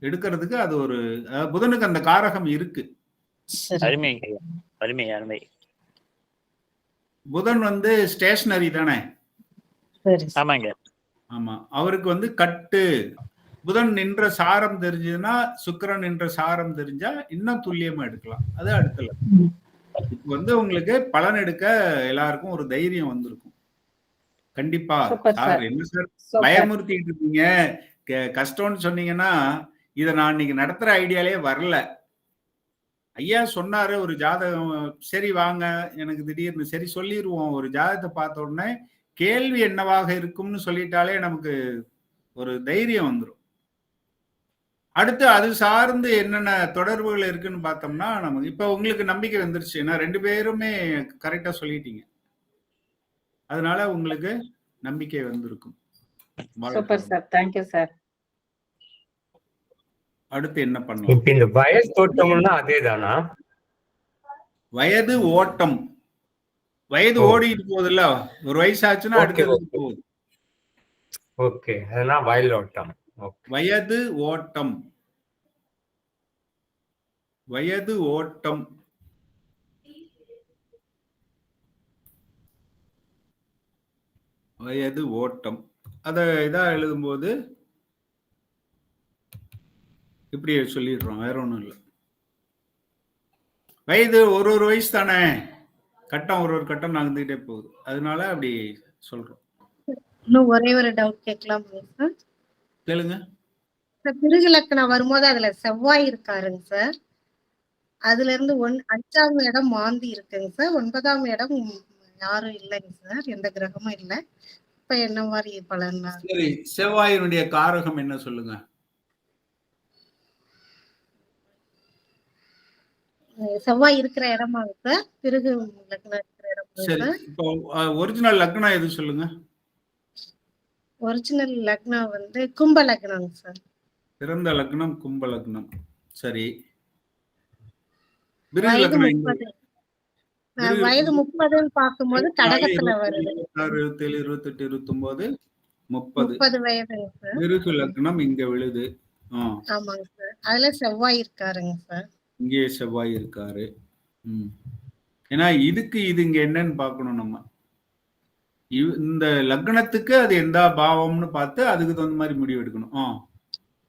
எடுக்கிறதுக்கு அது ஒரு புதனுக்கு அந்த காரகம் இருக்கு. புதன் வந்து ஸ்டேஷனரி தானே? ஆமா, அவருக்கு வந்து கட்டு. புதன் நின்ற சாரம் தெரிஞ்சதுன்னா, சுக்கிரன் நின்ற சாரம் தெரிஞ்சா இன்னும் துல்லியமா எடுக்கலாம். அது அடுத்தல. இப்ப வந்து உங்களுக்கு பலன் எடுக்க எல்லாருக்கும் ஒரு தைரியம் வந்திருக்கும். கண்டிப்பா சார், என்ன சார் பயமுறுத்திட்டு இருக்கீங்க, கஷ்டம்னு சொன்னீங்கன்னா இதை நான் இன்னைக்கு நடத்துற ஐடியாலே வரல. ஐயா சொன்னாரு ஒரு ஜாதகம், சரி வாங்க, எனக்கு திடீர்னு சரி சொல்லிடுவோம். ஒரு ஜாதகத்தை பார்த்த உடனே கேள்வி என்னவாக இருக்கும்னு சொல்லிட்டாலே நமக்கு ஒரு தைரியம் வந்துடும். அடுத்து அது சார்ந்து என்னென்ன தொடர்புகள் இருக்குன்னு பார்த்தோம்னா நமக்கு இப்ப உங்களுக்கு நம்பிக்கை வந்துருச்சு. ஏன்னா 2 பேருமே கரெக்டா சொல்லிட்டீங்க. அதனால உங்களுக்கு நம்பிக்கை வந்திருக்கும். Super sir, thank you sir. அடுத்து என்ன பண்ணலாம்? இப்ப இந்த வயசு ஓட்டம்னா அதேதானா? வயது ஓட்டம், வயது ஓ ஓடிட்டு போகுதுல்ல, ஒரு வயசு ஆச்சுன்னா ஓகே அடுத்ததுக்கு ஓகே போகுது. ஓகே அதெல்லாம் வயலோட்டம். ஓகே வயது ஓட்டம், வயது ஓட்டம். வயது ஓட்டம். அத இதா எழுதும்போது இப்படி சொல்லிடுறோம். வேற ஒண்ணும் இல்ல. வயது ஒரு வயசு தானே. கட்டம் ஒரு கட்டம் நகர்ந்துகிட்டே போகுது. அதனால அப்படி சொல்றோம். இன்னும் ஒரே ஒரு டவுட் கேட்கலாமா சார்? கேளுங்க. சார் பிருகு லக்னம் வரும்போது அதுல செவ்வாய் இருக்காருங்க சார். அதுல இருந்து 5ஆம் இடம் மாந்தி இருக்குங்க சார். 9ஆம் இடம் யாரும் இல்லைங்க சார், எந்த கிரகமும் இல்லை. இப்ப என்ன மாதிரி பலன்? சரி, செவ்வாயினுடைய காரகம் என்ன சொல்லுங்க? செவ்வாய் இருக்கிற இடமாங்க சார், பிருகு லக்னம் இருக்கிற இடமாங்க சரி, சார். இப்போ ஒரிஜினல் லக்னம் எது சொல்லுங்க? ஒரிஜினல் லக்னம் வந்து கும்ப லக்னம் சார். பிறந்த லக்னம் கும்ப லக்னம். சரி, பிருகு வயது லக்னம் எங்க? 30. வயது 30ன்னு பார்க்கும்போது 24, கடகத்துல 25, வருது. 26, 27, 28, 29, 30. 30 வயதுங்க சார். பிருகு லக்னம் இங்க விழுது. ஆமாங்க சார். அதுல செவ்வாய் இருக்காருங்க சார். இங்கே செவ்வாய் இருக்காரு. ஏன்னா இதுக்கு இது இங்க என்னன்னு பார்க்கணும் நம்ம. இந்த லக்னத்துக்கு அது எந்த பாவம்னு பார்த்து அதுக்கு தகுந்த மாதிரி முடிவு எடுக்கணும்.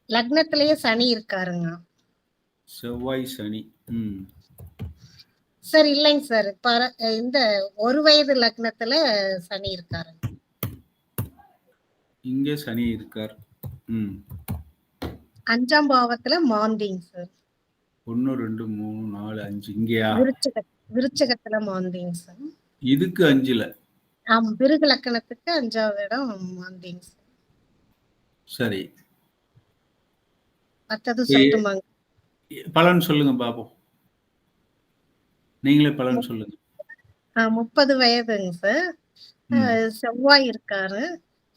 லக்னத்திலேயே சனி இருக்காருங்க செவ்வாய் சனி. சார். இல்லைங்க சார், இந்த ஒரு வயது லக்னத்துல சனி இருக்காரு. இங்க சனி இருக்கார். 5ஆம் பாவத்துல மாந்திங்க சார். 1 2 3 4 5 இங்கயா? விருச்சகத்துல மாந்திங்க சார். இதுக்கு 5ல. ஆமா, பிருகு லக்னத்துக்கு 5ஆவது இடம் மாந்திங்க சார். சரி, மத்தது சொல்லட்டுமாங்க? பலன் சொல்லுங்க பாப்போம். நீங்களே பலன் சொல்லுங்க. 30 வயதுங்க சார். செவ்வாய் இருக்காரு.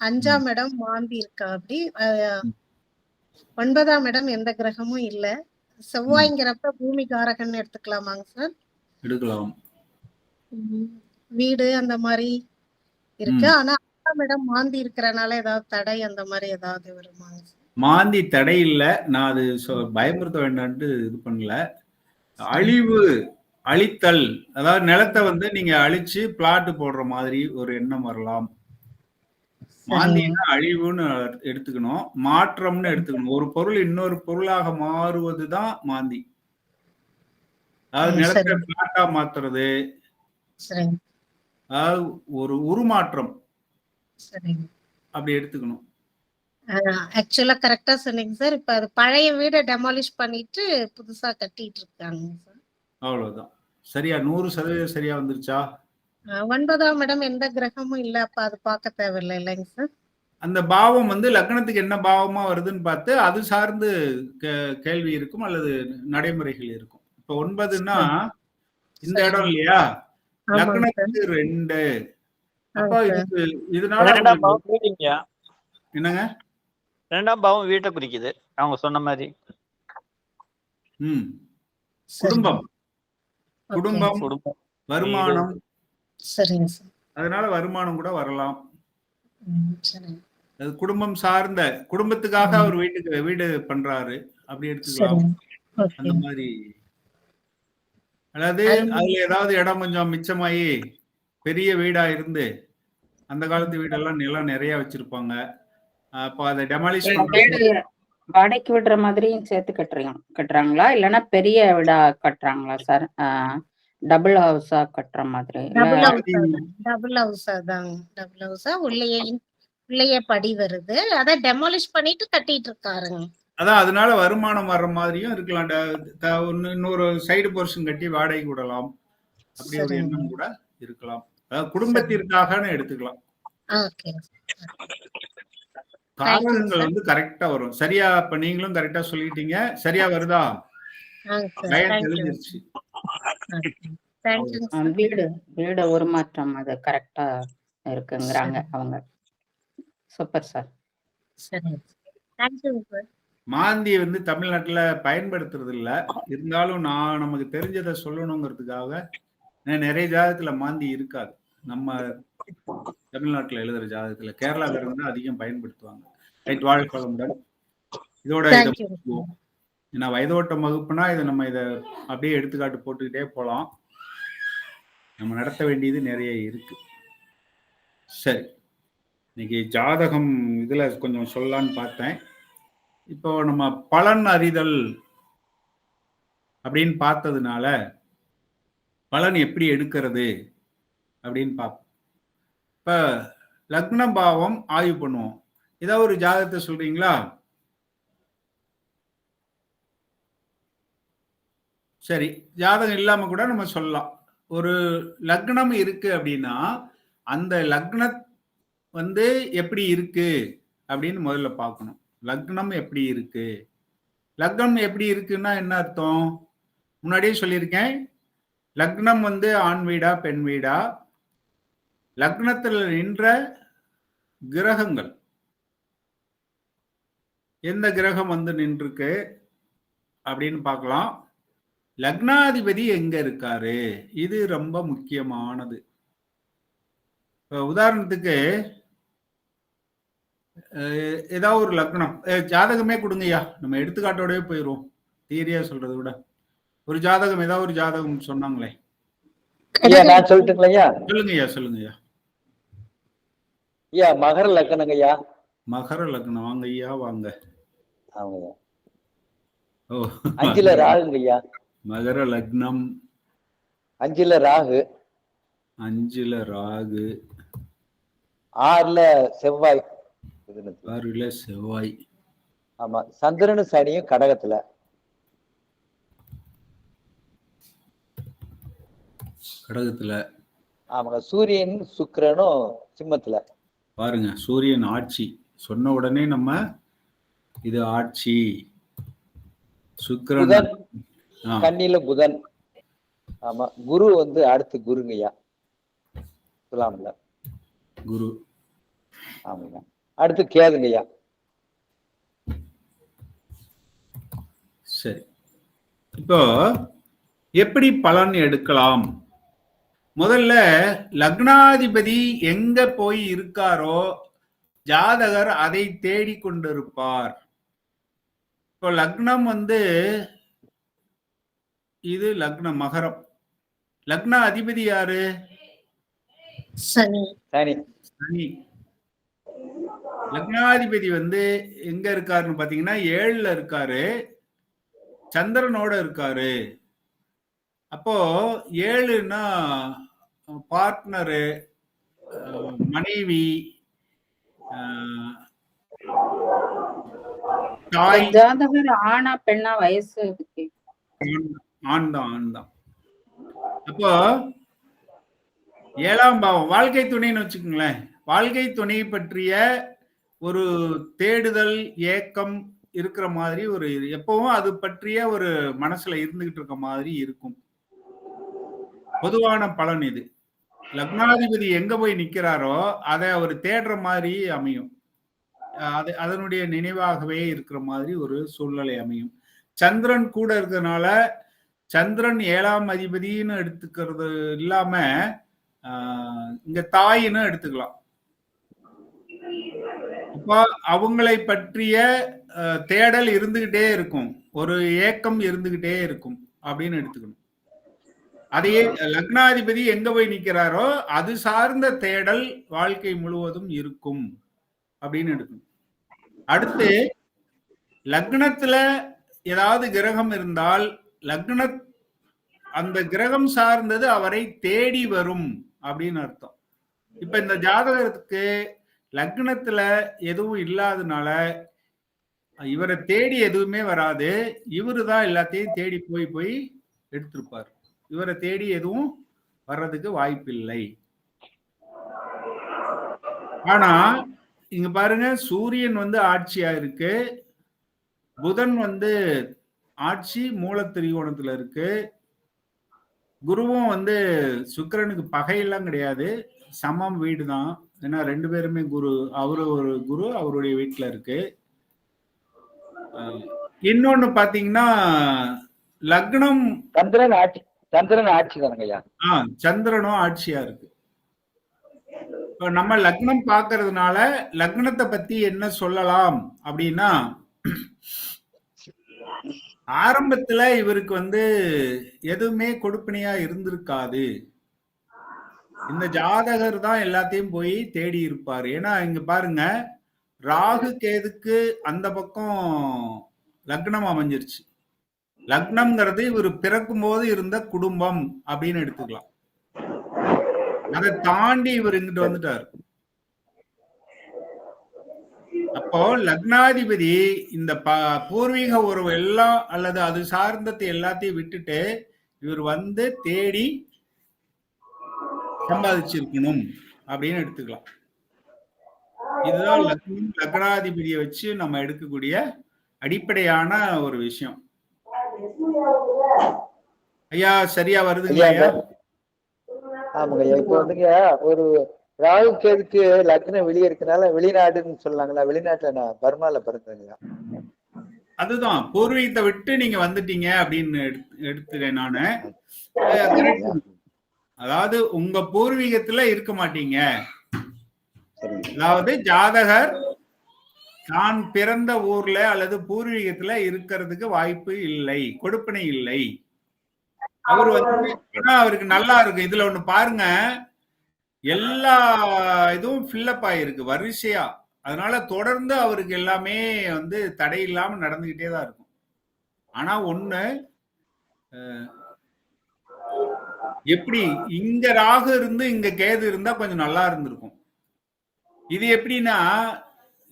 5ஆம் இடம் மாந்தி இருக்கா. அப்படி 9ஆம் இடம் எந்த கிரகமும் இல்ல. செவ்வாய்ங்கிறப்ப பூமி காரகன்னு எடுத்துக்கலாமாங்க சார்? எடுக்கலாம். வீடு அந்த மாதிரி இருக்கு. ஆனா 5ஆம் இடம் மாந்தி இருக்கிறனால ஏதாவது தடை அந்த மாதிரி ஏதாவது வருமாங்க சார்? மாந்தி தடை இல்ல. நான் அது பயமுறுத்த வேண்டாம்னு இது பண்ணல. அழிவு, அழித்தல், அதாவது நிலத்தை வந்து நீங்க அழிச்சு பிளாட் போடுற மாதிரி ஒரு எண்ணம் வரலாம். மாந்தினா அழிவுன்னு எடுத்துக்கணும், மாற்றம்னு எடுத்துக்கணும். ஒரு பொருள் இன்னொரு பொருளாக மாறுவதுதான் மாந்தி. அதாவது நிலத்தை பிளாட்டா மாத்துறது, அதாவது ஒரு உருமாற்றம் அப்படி எடுத்துக்கணும். ஆக்சுவலா கரெக்டா சொன்னீங்க சார். இப்ப அது பழைய வீடை டெமாலிஷ் பண்ணிட்டு புதுசா கட்டிட்டு இருக்காங்க சார். அவ்வளவுதான். சரியா? 100% சரியா வந்துருச்சா? 9ஆம் இடம் எந்த கிரகமும் இல்ல, அப்ப அது பார்க்க தேவையில்லை இல்லைங்க சார்? அந்த பாவம் வந்து லக்னத்துக்கு என்ன பாவமா வருதுன்னு பார்த்து அது சார்ந்து கேள்வி இருக்கும் அல்லது நடைமுறைகள் இருக்கும். இப்ப 9ன்னா இந்த இடம் இல்லையா? லக்னத்துக்கு 2. அப்ப இதுக்கு இதனால என்னங்க? 2ஆம் பாவம் வீட்டை குறிக்குது அவங்க சொன்ன மாதிரி. குடும்பம், குடும்பம், வருமானம். சரிங்க சார். அதனால வருமானம் கூட வரலாம். அது குடும்பம் சார்ந்த, குடும்பத்துக்காக அவர் வீடு பண்றாரு அப்படி எடுத்துக்கலாம். அந்த மாதிரி. அதாவது அதுல ஏதாவது இடம் கொஞ்சம் மிச்சமாயி பெரிய வீடா இருந்து அந்த காலத்து வீடெல்லாம் நிலம் நிறைய வச்சிருப்பாங்க. அப்ப அதை டெமாலிஷ் பண்றது வாடகைக்கு விடுற மாதிரியும் சேர்த்து கட்டுறாங்களா இல்லைன்னா பெரிய வீடா கட்டுறாங்களா சார்? டபுள் ஹவுஸா கட்டுற மாதிரி? டபுள் ஹவுஸா உள்ளேயே படி வருது, அதை டெமாலிஷ் பண்ணிட்டு கட்டிட்டு இருக்காருங்க. அதான் அதனால வருமானம் வர்ற மாதிரியும் இருக்கலாம். இன்னொரு சைடு போர்ஷன் கட்டி வாடகை விடலாம். அப்படி ஒரு எண்ணம் கூட இருக்கலாம். அதாவது குடும்பத்திற்காக எடுத்துக்கலாம். காரணங்கள் வந்து கரெக்டா வரும். சரியா? இப்ப நீங்களும் கரெக்டா சொல்லிட்டீங்க. சரியா வருதா? தெரிஞ்சிருச்சு. வீடு ஒரு மாற்றம் அது கரெக்டா இருக்குங்கிறாங்க அவங்க. Super sir. மாந்தி வந்து தமிழ்நாட்டுல பயன்படுத்துறது இல்ல. இருந்தாலும் நான் நமக்கு தெரிஞ்சதை சொல்லணுங்கிறதுக்காக நிறைய ஜாதகத்துல மாந்தி இருக்காது. நம்ம தமிழ்நாட்டுல எழுதுற ஜாதகத்துல கேரளாக்காரங்க தான் அதிகம் பயன்படுத்துவாங்க. ரைட், வாழ்க வளமுடன். இதோட இதை தேங்க்யூ. முடிச்சுக்குவோம். ஏன்னா வயதோட்டம் வகுப்புனா இதை நம்ம இதை அப்படியே எடுத்துக்காட்டு போட்டுக்கிட்டே போகலாம். நம்ம நடத்த வேண்டியது நிறைய இருக்கு. சரி, இன்னைக்கு ஜாதகம் இதுல கொஞ்சம் சொல்லலான்னு பார்த்தேன். இப்போ நம்ம பலன் அறிதல் அப்படின்னு பார்த்ததுனால பலன் எப்படி எடுக்கிறது அப்படின்னு பார்ப்போம். இப்ப லக்ன பாவம் ஆய்வு பண்ணுவோம். ஏதாவது ஒரு ஜாதகத்தை சொல்றீங்களா? சரி, ஜாதகம் இல்லாம கூட நம்ம சொல்லலாம். ஒரு லக்னம் இருக்கு அப்படின்னா அந்த லக்ன வந்து எப்படி இருக்கு அப்படின்னு முதல்ல பார்க்கணும். லக்னம் எப்படி இருக்கு, லக்னம் எப்படி இருக்குன்னா என்ன அர்த்தம்? முன்னாடியே சொல்லியிருக்கேன். லக்னம் வந்து ஆண் வீடா பெண் வீடா, லக்னத்தில் நின்ற கிரகங்கள், எந்த கிரகம் வந்து நின்றுருக்கு அப்படின்னு பார்க்கலாம். லக்னாதிபதி எங்க இருக்காரு, இது ரொம்ப முக்கியமானது. உதாரணத்துக்கு ஏதாவது ஒரு லக்னம் ஜாதகமே கொடுங்கய்யா, நம்ம எடுத்துக்காட்டோடவே போயிடுவோம். தியரியா சொல்றதை விட ஒரு ஜாதகம், ஏதாவது ஒரு ஜாதகம் சொன்னாங்களே, நான் சொல்லட்டுங்களா? சொல்லுங்கய்யா சொல்லுங்கய்யா. ஐயா மகர லக்னங்கய்யா. மகர லக்னம், வாங்க ஐயா வாங்க. ஆமாங்க. ஓ, 5ல ராகுங்கய்யா. மகர லக்னம், 5ல ராகு, 5ல ராகு, 6ல செவ்வாய், 6ல செவ்வாய். ஆமா, சந்திரனும் சனியும் கடகத்துல. கடகத்துல. ஆமாங்க, சூரியன் சுக்கிரனும் சிம்மத்துல. பாருங்க, சூரியன் ஆட்சி சொன்ன உடனே நம்ம இது ஆட்சி. சுக்கிரன் புதன் கன்னியில புதன். ஆமா, குரு வந்து அடுத்து குருங்கய்யா, துலாம்ல குரு. ஆமாங்க, அடுத்து கேதுங்கய்யா. சரி, இப்போ எப்படி பலன் எடுக்கலாம்? முதல்ல லக்னாதிபதி எங்க போய் இருக்காரோ ஜாதகர் அதை தேடி கொண்டிருப்பார். இப்போ லக்னம் வந்து இது லக்னம் மகரம். லக்ன அதிபதி யாரு? சனி. சனி. சனி. லக்னாதிபதி வந்து எங்க இருக்காருன்னு பாத்தீங்கன்னா 7ல இருக்காரு, சந்திரனோட இருக்காரு. அப்போ 7ன்னா பார்ட்னரு, மனைவி, தாய். ஜாதகர் ஆணா பெண்ணா வயசு இருக்கு? ஆண் தான். அப்போ 7ஆம் பாவம் வாழ்க்கை துணைன்னு வச்சுக்கோங்களேன். வாழ்க்கை துணை பற்றிய ஒரு தேடுதல், ஏக்கம் இருக்கிற மாதிரி ஒரு எப்பவும் அது பற்றிய ஒரு மனசுல இருந்துகிட்டு இருக்க மாதிரி இருக்கும். பொதுவான பலன் இது. லக்னாதிபதி எங்க போய் நிக்கிறாரோ அதை அவர் தேடுற மாதிரி அமையும். அது அதனுடைய நினைவாகவே இருக்கிற மாதிரி ஒரு சூழ்நிலை அமையும். சந்திரன் கூட இருக்கிறதுனால சந்திரன் 7ஆம் அதிபதினு எடுத்துக்கிறது இல்லாம இங்க தாயின்னு எடுத்துக்கலாம். அப்போ அவங்களை பற்றிய தேடல் இருந்துகிட்டே இருக்கும், ஒரு ஏக்கம் இருந்துகிட்டே இருக்கும் அப்படின்னு எடுத்துக்கணும். அதையே லக்னாதிபதி எங்க போய் நிக்கிறாரோ அது சார்ந்த தேடல் வாழ்க்கை முழுவதும் இருக்கும் அப்படின்னு எடுக்கணும். அடுத்து லக்னத்துல ஏதாவது கிரகம் இருந்தால் லக்ன அந்த கிரகம் சார்ந்தது அவரை தேடி வரும் அப்படின்னு அர்த்தம். இப்ப இந்த ஜாதகத்துக்கு லக்னத்துல எதுவும் இல்லாதனால இவரை தேடி எதுவுமே வராது. இவரு தான் எல்லாத்தையும் தேடி போய் எடுத்திருப்பார். இவரை தேடி எதுவும் வர்றதுக்கு வாய்ப்பில்லை. ஆனா இங்க பாருங்க, சூரியன் வந்து ஆட்சியா இருக்கு, புதன் வந்து ஆட்சி மூல திரிகோணத்துல இருக்கு, குருவும் வந்து சுக்கிரனுக்கு பகையெல்லாம் கிடையாது, சமம் வீடு தான். ஏன்னா 2 பேருமே குரு, அவரு ஒரு குரு அவருடைய வீட்டுல இருக்கு. இன்னொன்னு பாத்தீங்கன்னா லக்னம் சந்திரன் ஆட்சி சந்திரன் ஆட்சி தானங்கய்யா. சந்திரனும் ஆட்சியா இருக்கு. இப்ப நம்ம லக்னம் பார்க்கறதுனால லக்னத்தை பத்தி என்ன சொல்லலாம் அப்படின்னா, ஆரம்பத்துல இவருக்கு வந்து எதுவுமே கொடுப்பினையா இருந்திருக்காது. இந்த ஜாதகர் தான் எல்லாத்தையும் போய் தேடி இருப்பாரு. ஏன்னா இங்க பாருங்க, ராகு கேதுக்கு அந்த பக்கம் லக்னம் அமைஞ்சிருச்சு. லக்னம்ங்கிறது இவர் பிறக்கும் போது இருந்த குடும்பம் அப்படின்னு எடுத்துக்கலாம். அதை தாண்டி இவர் இங்கிட்டு வந்துட்டார். அப்போ லக்னாதிபதி இந்த பூர்வீக உறவு எல்லாம் அல்லது அது சார்ந்தத்தை எல்லாத்தையும் விட்டுட்டு இவர் வந்து தேடி சம்பாதிச்சிருக்கணும் அப்படின்னு எடுத்துக்கலாம். இதுதான் லக்னாதிபதியை வச்சு நம்ம எடுக்கக்கூடிய அடிப்படையான ஒரு விஷயம். ஐயா சரியா வருதுங்களா ஐயா? ஆமாங்கய்யா. இப்போ வந்துங்க ஒரு ராகு கேதுக்கு லக்னம் வெளியே இருக்கனால வெளிநாடுன்னு சொல்லாங்களா? வெளிநாட்டுல நான் பர்மால பிறந்தேங்கய்யா. அதுதான் பூர்வீகத்தை விட்டு நீங்க வந்துட்டீங்க அப்படின்னு எடுத்துட்டேன் நானு. அதாவது உங்க பூர்வீகத்துல இருக்க மாட்டீங்க. அதாவது ஜாதகர் நான் பிறந்த ஊர்ல அல்லது பூர்வீகத்துல இருக்கிறதுக்கு வாய்ப்பு இல்லை, கொடுப்பினை இல்லை. அவர் வந்து அவருக்கு நல்லா இருக்கு. இதுல ஒண்ணு பாருங்க, எல்லா இதுவும் ஃபில்லப் ஆயிருக்கு வரிசையா. அதனால தொடர்ந்து அவருக்கு எல்லாமே வந்து தடை இல்லாம நடந்துகிட்டே தான் இருக்கும். ஆனா ஒண்ணு, எப்படி இங்க ராகு இருந்து இங்க கேது இருந்தா கொஞ்சம் நல்லா இருந்திருக்கும். இது எப்படின்னா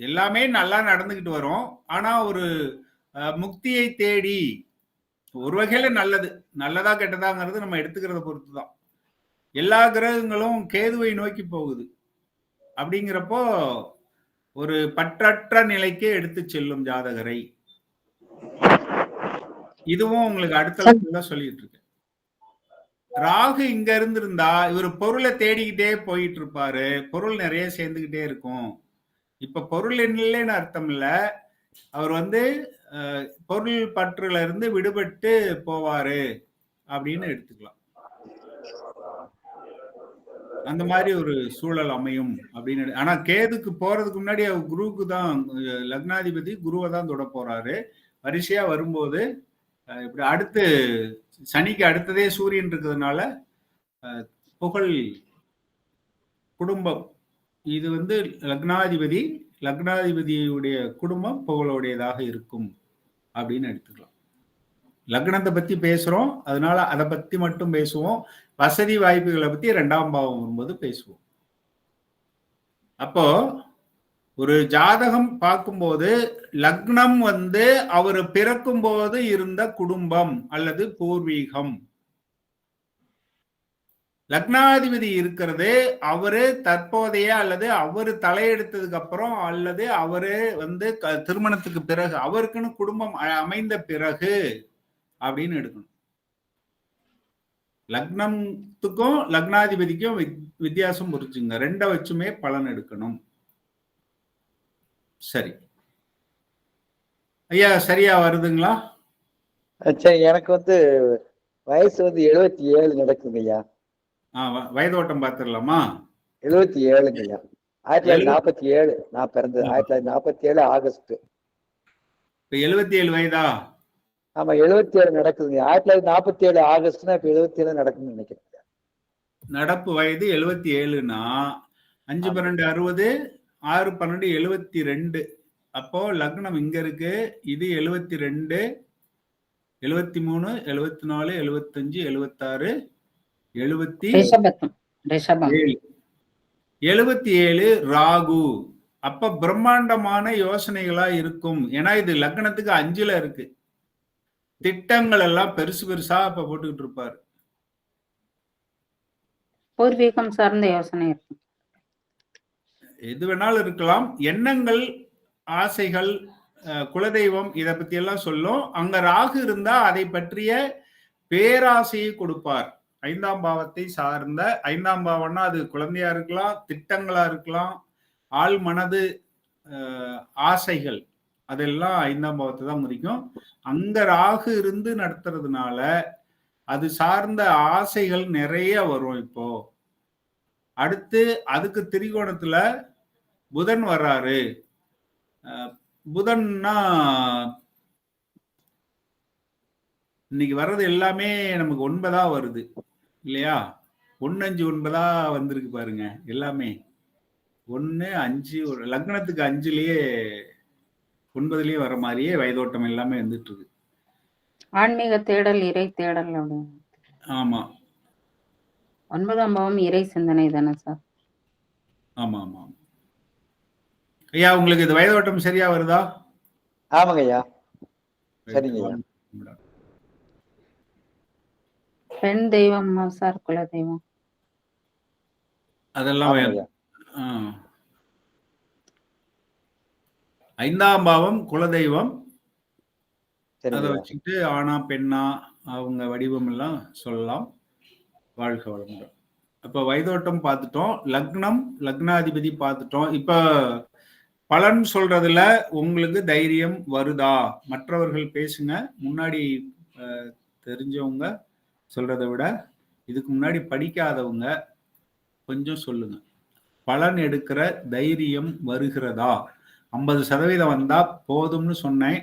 எல்லாமே நல்லா நடந்துகிட்டு வரும். ஆனா ஒரு முக்தியை தேடி ஒரு வகையில நல்லதா கெட்டதாங்கிறது நம்ம எடுத்துக்கிறத பொறுத்துதான். எல்லா கிரகங்களும் கேதுவை நோக்கி போகுது. அப்படிங்கிறப்போ ஒரு பற்றற்ற நிலைக்கே எடுத்து செல்லும் ஜாதகரை. இதுவும் உங்களுக்கு அடுத்த சொல்லிட்டு இருக்கு. ராகு இங்க இருந்திருந்தா இவர் பொருளை தேடிக்கிட்டே போயிட்டு இருப்பாரு. பொருள் நிறைய சேர்ந்துகிட்டே இருக்கும். இப்ப பொருள் இல்லைன்னு அர்த்தம் இல்ல, அவர் வந்து பொருள் பற்றுல இருந்து விடுபட்டு போவாரு அப்படின்னு எடுத்துக்கலாம். அந்த மாதிரி ஒரு சூழல் அமையும் அப்படின்னு. ஆனா கேதுக்கு போறதுக்கு முன்னாடி அவர் குருவுக்கு தான், லக்னாதிபதி குருவை தான் தொட போறாரு. வரிசையா வரும்போது இப்படி அடுத்து சனிக்கு அடுத்ததே சூரியன் இருக்கிறதுனால புகழ், குடும்பம், இது வந்து லக்னாதிபதியுடைய குடும்பம் புகழுடையதாக இருக்கும் அப்படின்னு எடுத்துக்கலாம். லக்னத்தை பத்தி பேசுறோம், அதனால அதை பத்தி மட்டும் பேசுவோம். வசதி வாய்ப்புகளை பத்தி 2ஆம் பாவம் வரும்போது பேசுவோம். அப்போ ஒரு ஜாதகம் பார்க்கும்போது லக்னம் வந்து அவர் பிறக்கும் போது இருந்த குடும்பம் அல்லது பூர்வீகம். லக்னாதிபதி இருக்கிறது அவரு தற்போதைய அல்லது அவரு தலையெடுத்ததுக்கு அப்புறம் அல்லது அவரு வந்து திருமணத்துக்கு பிறகு அவருக்குன்னு குடும்பம் அமைந்த பிறகு அப்படின்னு எடுக்கணும். லக்னத்துக்கும் லக்னாதிபதிக்கும் வித்தியாசம் புரிச்சுங்க. 2 வச்சுமே பலன் எடுக்கணும். சரி ஐயா, சரியா வருதுங்களா? சரி, எனக்கு வந்து வயசு வந்து 77 நடக்குங்க ஐயா. வயதோட்டம் பார்த்துடலாமா? 77ங்க ஐயா. 1947 நான் பிறந்தது. 1947 ஆகஸ்ட். இப்ப 77 வயதா? ஆமா 77 நடக்குதுங்க. 1947 ஆகஸ்ட்னா இப்ப 77 நடக்கும்னு நினைக்கிறேன். நடப்பு வயது 77னா 5 12 60 6 12 72. அப்போ லக்னம் இங்க இருக்கு. இது 72 73 74 75 76 77 ராகு. அப்ப பிரம்மாண்டமான யோசனைகளா இருக்கும். ஏன்னா இது லக்னத்துக்கு 5ல இருக்கு. திட்டங்கள் எல்லாம் பெருசு பெருசா அப்ப போட்டுக்கிட்டு இருப்பாரு. பூர்வீகம் சார்ந்த யோசனை இருக்கும். எது வேணாலும் இருக்கலாம். எண்ணங்கள், ஆசைகள், குலதெய்வம் இதை பத்தி எல்லாம் சொல்லும். அங்க ராகு இருந்தா அதை பற்றிய பேராசையை கொடுப்பார். 5ஆம் பாவத்தை சார்ந்த, 5ஆம் பாவம்னா அது குழந்தையா இருக்கலாம், திட்டங்களா இருக்கலாம், ஆள் மனது ஆசைகள், அதெல்லாம் 5ஆம் பாவத்தை தான் முடிக்கும். அங்க ராகு இருந்து நடத்துறதுனால அது சார்ந்த ஆசைகள் நிறைய வரும். இப்போ அடுத்து அதுக்கு திரிகோணத்துல புதன் வர்றாரு. புதன்னா இன்னைக்கு வர்றது எல்லாமே நமக்கு 9ஆ வருது இல்லையா? 1 5 9ஆ வந்திருக்கு பாருங்க. எல்லாமே 1 5 லக்னத்துக்கு 5லயே 9லயே வர மாதிரியே வயதோட்டம் எல்லாமே வந்துட்டு இருக்கு. ஆன்மீக தேடல், இறை தேடல் அப்படின்னு. ஆமா 9ஆம் பாவம் இறை சிந்தனை தானே சார்? ஆமா ஆமா. ஐயா உங்களுக்கு இது வயதோட்டம் சரியா வருதா? ஆமாங்க ஐயா. சரிங்க ஐயா. பெண் தெய்வம் சார், குல தெய்வம் அதெல்லாம் ஆமாங்க ஐயா. 5ஆம் பாவம் குலதெய்வம். சரிங்க அதை ஐயா. வச்சுட்டு ஆணா பெண்ணா அவங்க வடிவம் எல்லாம் சொல்லலாம். வாழ்க வளமுடன். அப்ப வயதோட்டம் பார்த்துட்டோம், லக்னம் லக்னாதிபதி பார்த்துட்டோம். இப்ப பலன் சொல்றதுல உங்களுக்கு தைரியம் வருதா? மற்றவர்கள் பேசுங்க. முன்னாடி தெரிஞ்சவங்க சொல்றதை விட இதுக்கு முன்னாடி படிக்காதவங்க கொஞ்சம் சொல்லுங்க. பலன் எடுக்கிற தைரியம் வருகிறதா? 50% வந்தா போதும்னு சொன்னேன்.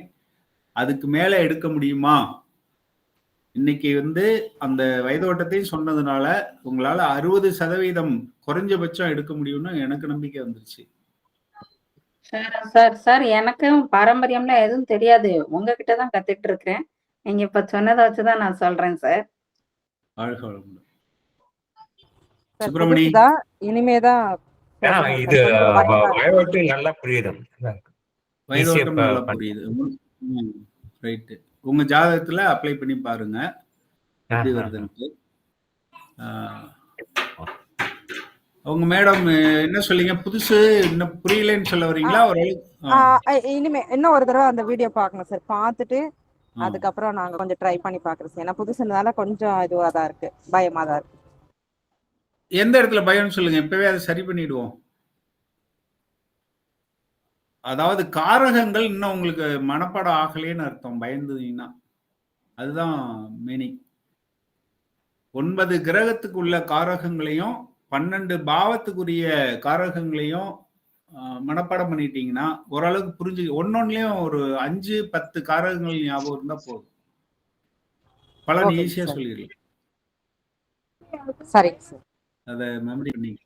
அதுக்கு மேல எடுக்க முடியுமா? இன்னைக்கு அந்த வயதோட்டத்தையும் சொன்னதுனால உங்களால 60% குறைஞ்சபட்சம் எடுக்க முடியும்னு எனக்கு நம்பிக்கை வந்துருச்சு. சார் சார் எனக்கும் பாரம்பரியம்ல எதுவும் தெரியாது. உங்ககிட்ட தான் கத்துட்டு இருக்கிறேன். நீங்க இப்ப சொன்னதை வச்சுதான் நான் சொல்றேன் சார். வாழ்க வளமுடன். சார் சுப்பிரமணி புதுசுதான், இனிமேதான் சொல்லணும் இது சார். கொஞ்சம் பயமா இருக்கு. வயவட்டு நல்லா புரியுது. வயதோட்டம் நல்லா புரியுது. ரைட்டு. உங்க ஜாதகத்துல அப்ளை பண்ணி பாருங்க எப்படி வருதுன்ட்டு. உங்க மேடம் என்ன சொல்லிங்க? புதுசு இன்னும் புரியலன்னு சொல்ல வரீங்களா? இனிமே இன்னும் ஒரு தடவை அந்த வீடியோ பார்க்கணும் சார். பார்த்துட்டு அதுக்கப்புறம் நாங்க கொஞ்சம் ட்ரை பண்ணி பாக்குறோம் சார். ஏன்னா புதுசுனால கொஞ்சம் இதுவா தான் இருக்கு, பயமா தான் இருக்கு. எந்த இடத்துல பயம்னு சொல்லுங்க, இப்பவே அதை சரி பண்ணிடுவோம். அதாவது காரகங்கள் இன்னும் உங்களுக்கு மனப்பாடம் ஆகலேன்னு அர்த்தம் பயந்துங்கன்னா. அதுதான் மீனிங். 9 கிரகத்துக்கு உள்ள காரகங்களையும் 12 பாவத்துக்குரிய காரகங்களையும் மனப்பாடம் பண்ணிட்டீங்கன்னா ஓரளவுக்கு புரிஞ்சு ஒன்னொன்னுலயும் ஒரு 5 10 காரகங்கள் ஞாபகம் இருந்தா போதும். பலன் ஈஸியா சொல்லிடலாம். சரி சார். அதை மெமரி பண்ணிக்க.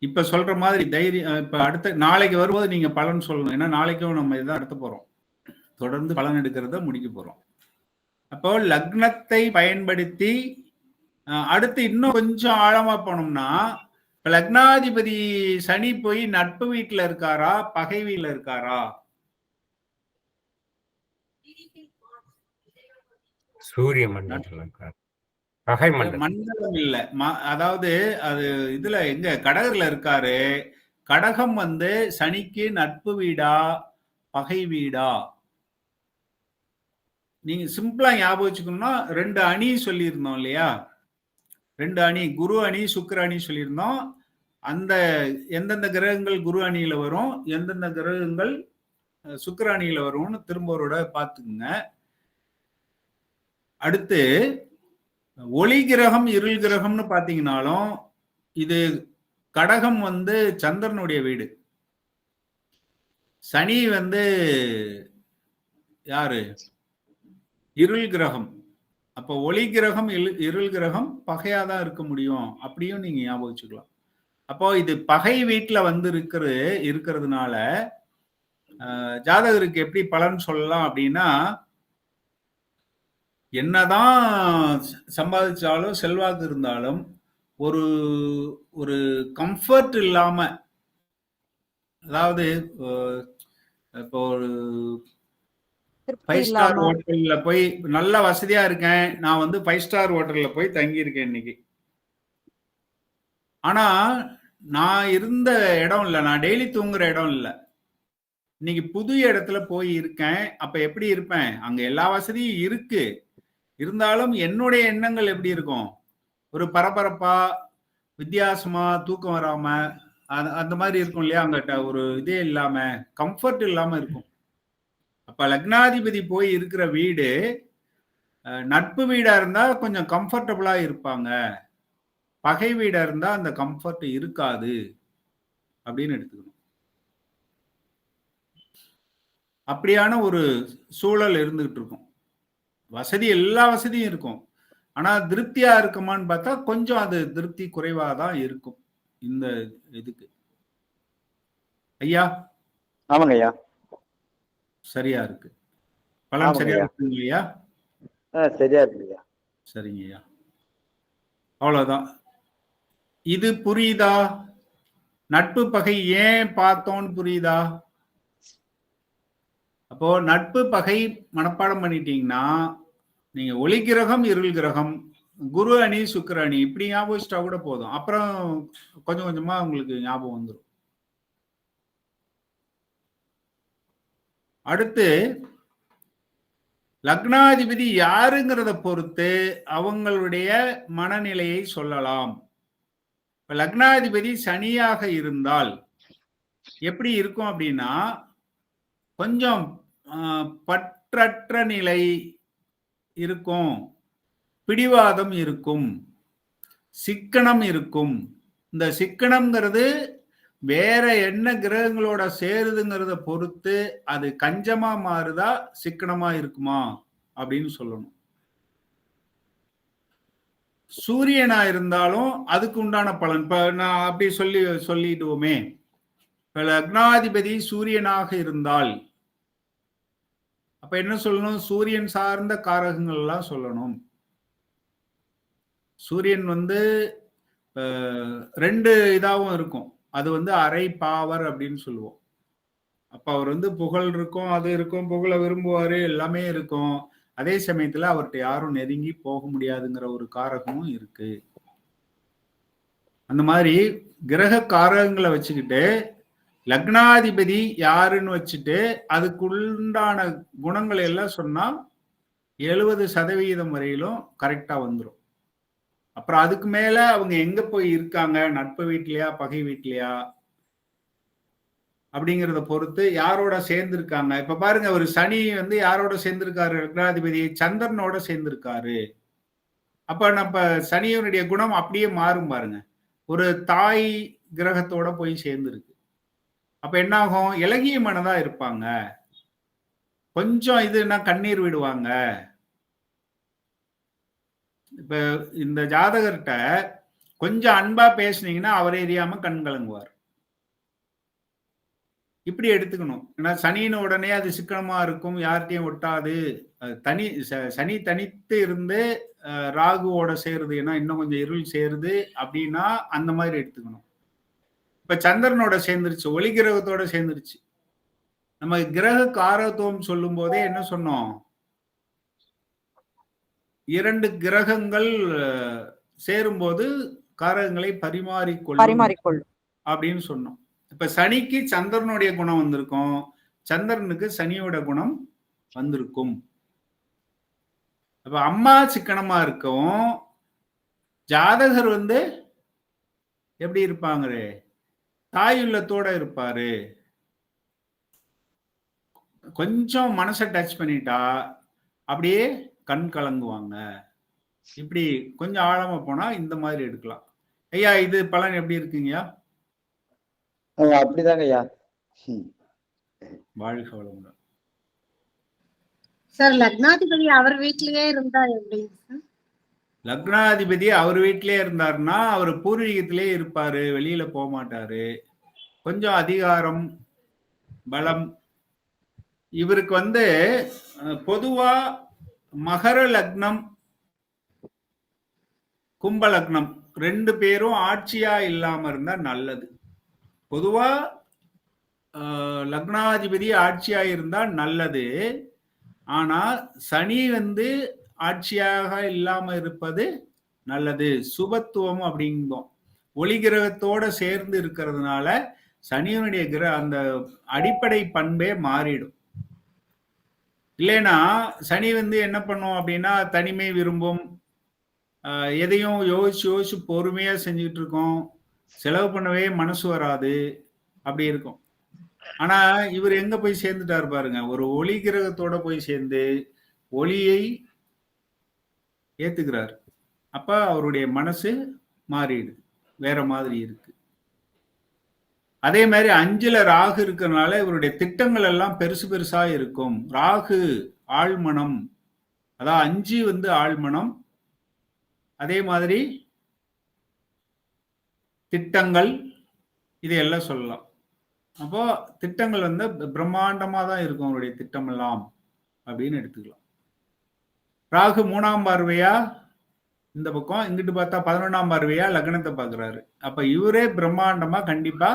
இப்ப சொல்ற மாதிரி தைரியம். இப்ப அடுத்த நாளைக்கு வரும்போது நீங்க பலன் சொல்லணும். ஏன்னா நாளைக்கும் நம்ம இதான் எடுத்து போறோம். தொடர்ந்து பலன் எடுக்கிறத முடிக்க போறோம். அப்போ லக்னத்தை பயன்படுத்தி அடுத்து இன்னும் கொஞ்சம் ஆழமா போனோம்னா, லக்னாதிபதி சனி போய் நட்பு வீட்டுல இருக்காரா, பகை வீட்டுல இருக்காரா? சூரிய மண்டலம் பகை மண்டலம். மண்டலம் இல்ல, அதாவது அது இதுல எங்க கடகர்ல இருக்காரு. கடகம் சனிக்கு நட்பு வீடா பகை வீடா? நீங்க சிம்பிளா ஞாபகம் வச்சுக்கணும்னா 2 அணி சொல்லியிருந்தோம் இல்லையா? 2 அணி, குரு அணி சுக்கிர அணி சொல்லியிருந்தோம். அந்த எந்தெந்த கிரகங்கள் குரு அணியில வரும், எந்தெந்த கிரகங்கள் சுக்கிர அணியில வரும்னு திரும்பவோட பார்த்துக்குங்க. அடுத்து ஒளி கிரகம் இருள் கிரகம்னு பாத்தீங்கன்னாலும் இது கடகம் சந்திரனுடைய வீடு. சனி யாரு? இருள் கிரகம். அப்ப ஒளி கிரகம் இருள் கிரகம் பகையாதான் இருக்க முடியும். அப்படியும் நீங்க ஞாபகம் வச்சுக்கலாம். அப்போ இது பகை வீட்டுல இருக்கிறதுனால ஜாதகருக்கு எப்படி பலன் சொல்லலாம் அப்படின்னா, என்னதான் சம்பாதிச்சாலும் செல்வாக்கு இருந்தாலும் ஒரு ஒரு கம்ஃபர்ட் இல்லாம, அதாவது இப்போ ஒரு 5 ஸ்டார் ஹோட்டல்ல போய் நல்ல வசதியா இருக்கேன், நான் 5 ஸ்டார் ஹோட்டல்ல போய் தங்கி இருக்கேன் இன்னைக்கு. ஆனா நான் இருந்த இடம் இல்ல, நான் டெய்லி தூங்குற இடம் இல்ல, இன்னைக்கு புது இடத்துல போய் இருக்கேன். அப்ப எப்படி இருப்பேன்? அங்க எல்லா வசதியும் இருக்கு, இருந்தாலும் என்னுடைய எண்ணங்கள் எப்படி இருக்கும்? ஒரு பரபரப்பா, வித்தியாசமா, தூக்கம் வராம அந்த மாதிரி இருக்கும் இல்லையா? அங்கிட்ட ஒரு இதே இல்லாம, கம்ஃபர்ட் இல்லாம இருக்கும். அப்ப லக்னாதிபதி போய் இருக்கிற வீடு நட்பு வீடா இருந்தா கொஞ்சம் கம்ஃபர்டபுளா இருப்பாங்க, பகை வீடா இருந்தா அந்த கம்ஃபர்ட் இருக்காது அப்படின்னு எடுத்துக்கணும். அப்படியான ஒரு சூழல் இருந்துகிட்டு இருக்கும். வசதி எல்லா வசதியும் இருக்கும், ஆனா திருப்தியா இருக்குமான்னு பார்த்தா கொஞ்சம் அது திருப்தி குறைவா தான் இருக்கும் இந்த இதுக்கு. ஐயா ஆமாங்க ஐயா. சரியா இருக்கு, பலன் ஆமாங்க சரியா ஐயா. இருக்குங்க ஐயா. சரியா இருக்கு ஐயா. சரிங்க ஐயா, அவ்வளவுதான். இது புரியுதா? நட்பு பகை ஏன் பார்த்தோம்னு புரியுதா? அப்போ நட்பு பகை மனப்பாடம் பண்ணிட்டீங்கன்னா நீங்க ஒளி கிரகம் இருள் கிரகம் குரு அணி சுக்கிர அணி இப்படி ஞாபகம் வச்சுட்டா கூட போதும். அப்புறம் கொஞ்சம் கொஞ்சமா உங்களுக்கு ஞாபகம் வந்துடும். அடுத்து லக்னாதிபதி யாருங்கிறத பொறுத்து அவங்களுடைய மனநிலையை சொல்லலாம். லக்னாதிபதி சனியாக இருந்தால் எப்படி இருக்கும் அப்படின்னா கொஞ்சம் பற்றற்ற நிலை இருக்கும், பிடிவாதம் இருக்கும், சிக்கனம் இருக்கும். இந்த சிக்கனம்ங்கிறது வேற என்ன கிரகங்களோட சேருதுங்கிறத பொறுத்து அது கஞ்சமா மாறுதா சிக்கனமா இருக்குமா அப்படின்னு சொல்லணும். சூரியனா இருந்தாலும் அதுக்கு உண்டான பலன் இப்ப நான் அப்படி சொல்லிடுவோமே. இப்ப லக்னாதிபதி சூரியனாக இருந்தால் அப்ப என்ன சொல்லணும்? சூரியன் சார்ந்த காரகங்கள் எல்லாம் சொல்லணும். சூரியன் ரெண்டு இதாவும் இருக்கும். அது அரை பாவர் அப்படின்னு சொல்லுவோம். அப்ப அவர் புகழ் இருக்கும், அது இருக்கும், புகழ விரும்புவாரு, எல்லாமே இருக்கும். அதே சமயத்துல அவர்கிட்ட யாரும் நெருங்கி போக முடியாதுங்கிற ஒரு காரகமும் இருக்கு. அந்த மாதிரி கிரக காரகங்களை வச்சுக்கிட்டு லக்னாதிபதி யாருன்னு வச்சுட்டு அதுக்குண்டான குணங்கள் எல்லாம் சொன்னா 70% வரையிலும் கரெக்டா வந்துடும். அப்புறம் அதுக்கு மேல அவங்க எங்க போய் இருக்காங்க, நட்பு வீட்லயா பகை வீட்லயா அப்படிங்கிறத பொறுத்து யாரோட சேர்ந்திருக்காங்க. இப்ப பாருங்க, ஒரு சனி யாரோட சேர்ந்திருக்காரு? லக்னாதிபதி சந்திரனோட சேர்ந்திருக்காரு. அப்ப நம்ம சனியனுடைய குணம் அப்படியே மாறும் பாருங்க. ஒரு தாய் கிரகத்தோட போய் சேர்ந்திருக்கு. அப்ப என்ன ஆகும்? இலகிய மனதா இருப்பாங்க, கொஞ்சம் இதுன்னா கண்ணீர் விடுவாங்க. இப்ப இந்த ஜாதகர்கிட்ட கொஞ்சம் அன்பா பேசுனீங்கன்னா அவரே எரியாம கண் கலங்குவார். இப்படி எடுத்துக்கணும். ஏன்னா சனின்னு உடனே அது சிக்கனமா இருக்கும், யார்கிட்டையும் ஒட்டாது. சனி தனித்து இருந்து ராகுவோட சேருது, ஏன்னா இன்னும் கொஞ்சம் இருள் சேருது அப்படின்னா அந்த மாதிரி எடுத்துக்கணும். இப்ப சந்திரனோட சேர்ந்துருச்சு, ஒளி கிரகத்தோட சேர்ந்துருச்சு. நம்ம கிரக காரத்துவம் சொல்லும் போதே என்ன சொன்னோம்? 2 கிரகங்கள் சேரும்போது காரகங்களை பரிமாறிக்கொள்ளும் அப்படின்னு சொன்னோம். இப்ப சனிக்கு சந்திரனுடைய குணம் வந்திருக்கும், சந்திரனுக்கு சனியோட குணம் வந்திருக்கும். அப்ப அம்மா சிக்கனமா இருக்கும், ஜாதகர் எப்படி இருப்பாங்க? தாயுள்ளத்தோட இருப்பாரு. கொஞ்சம் மனசை டச் பண்ணிட்டா அப்படியே கண் கலங்குவாங்க. இப்படி கொஞ்சம் ஆழமா போனா இந்த மாதிரி எடுக்கலாம். ஐயா, இது பலன் எப்படி இருக்குங்கய்யா? அப்படிதாங்க ஐயா. வாழ்க வளமுடன். சார், லக்னாதிபதி அவர் வீட்லயே இருந்தா எப்படிங்க சார்? லக்னாதிபதி அவர் வீட்டிலே இருந்தாருன்னா அவர் பூர்வீகத்திலே இருப்பாரு, வெளியில போக மாட்டாரு. கொஞ்சம் அதிகாரம் பலம் இவருக்கு பொதுவா மகர லக்னம் கும்ப லக்னம் 2 பேரும் ஆட்சியா இல்லாம இருந்தா நல்லது. பொதுவா லக்னாதிபதி ஆட்சியா இருந்தா நல்லது. ஆனா சனி ஆட்சியாக இல்லாம இருப்பது நல்லது. சுபத்துவம் அப்படிங்கும். ஒளி கிரகத்தோட சேர்ந்து இருக்கிறதுனால சனியனுடைய அந்த அடிப்படை பண்பே மாறிடும். இல்லைன்னா சனி என்ன பண்ணும் அப்படின்னா தனிமை விரும்பும், எதையும் யோசிச்சு பொறுமையா செஞ்சுட்டு இருக்கோம், செலவு பண்ணவே மனசு வராது, அப்படி இருக்கும். ஆனா இவர் எங்க போய் சேர்ந்துட்டாரு பாருங்க, ஒரு ஒளி கிரகத்தோட போய் சேர்ந்து ஒளியை ஏத்துக்கிறார். அப்ப அவருடைய மனசு மாறிடுது, வேற மாதிரி இருக்கு. அதே மாதிரி 5ல ராகு இருக்கிறதுனால இவருடைய திட்டங்கள் எல்லாம் பெருசு பெருசா இருக்கும். ராகு ஆழ்மனம், அதாவது 5 வந்து ஆழ்மனம். அதே மாதிரி திட்டங்கள், இதையெல்லாம் சொல்லலாம். அப்போ திட்டங்கள் வந்து பிரம்மாண்டமா தான் இருக்கும் அவருடைய திட்டம் எல்லாம் அப்படின்னு எடுத்துக்கலாம். ராகு 3ஆம் பார்வையா இந்த பக்கம், இங்கிட்டு பார்த்தா 11ஆம் பார்வையா லக்னத்தை பாக்குறாரு. அப்ப இவரே பிரம்மாண்டமா கண்டிப்பா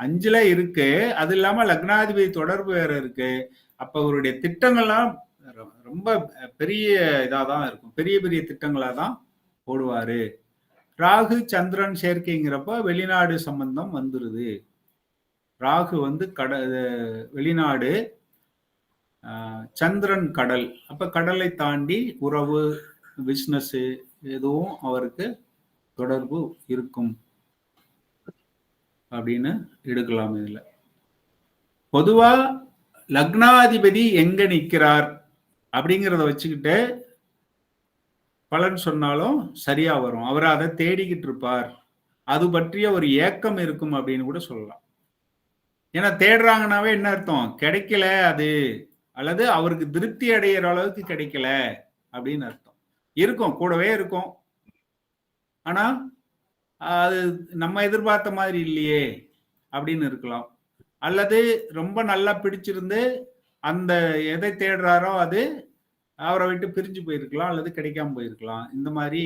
5ல இருக்கு. அது இல்லாம லக்னாதிபதி தொடர்பு வேற இருக்கு. அப்ப அவருடைய திட்டங்கள்லாம் ரொம்ப பெரிய இதாதான் இருக்கும், பெரிய பெரிய திட்டங்களா தான் போடுவாரு. ராகு சந்திரன் சேர்க்கைங்கிறப்ப வெளிநாடு சம்பந்தம் வந்துருது. ராகு வந்து வெளிநாடு, சந்திரன் கடல். அப்ப கடலை தாண்டி உறவு, பிசினஸ் எதுவும் அவருக்கு தொடர்பு இருக்கும் அப்படின்னு எடுக்கலாம். இதுல பொதுவா லக்னாதிபதி எங்க நிற்கிறார் அப்படிங்கிறத வச்சுக்கிட்டு பலன் சொன்னாலும் சரியா வரும். அவர் அதை தேடிக்கிட்டு இருப்பார், அது பற்றிய ஒரு ஏக்கம் இருக்கும் அப்படின்னு கூட சொல்லலாம். ஏன்னா தேடுறாங்கன்னாவே என்ன அர்த்தம், கிடைக்கல அது, அல்லது அவருக்கு திருப்தி அடைகிற அளவுக்கு கிடைக்கல அப்படின்னு அர்த்தம். இருக்கும், கூடவே இருக்கும், ஆனா அது நம்ம எதிர்பார்த்த மாதிரி இல்லையே அப்படின்னு இருக்கலாம். அல்லது ரொம்ப நல்லா பிடிச்சிருந்து அந்த எதை தேடுறாரோ அது அவரை விட்டு பிரிஞ்சு போயிருக்கலாம், அல்லது கிடைக்காம போயிருக்கலாம். இந்த மாதிரி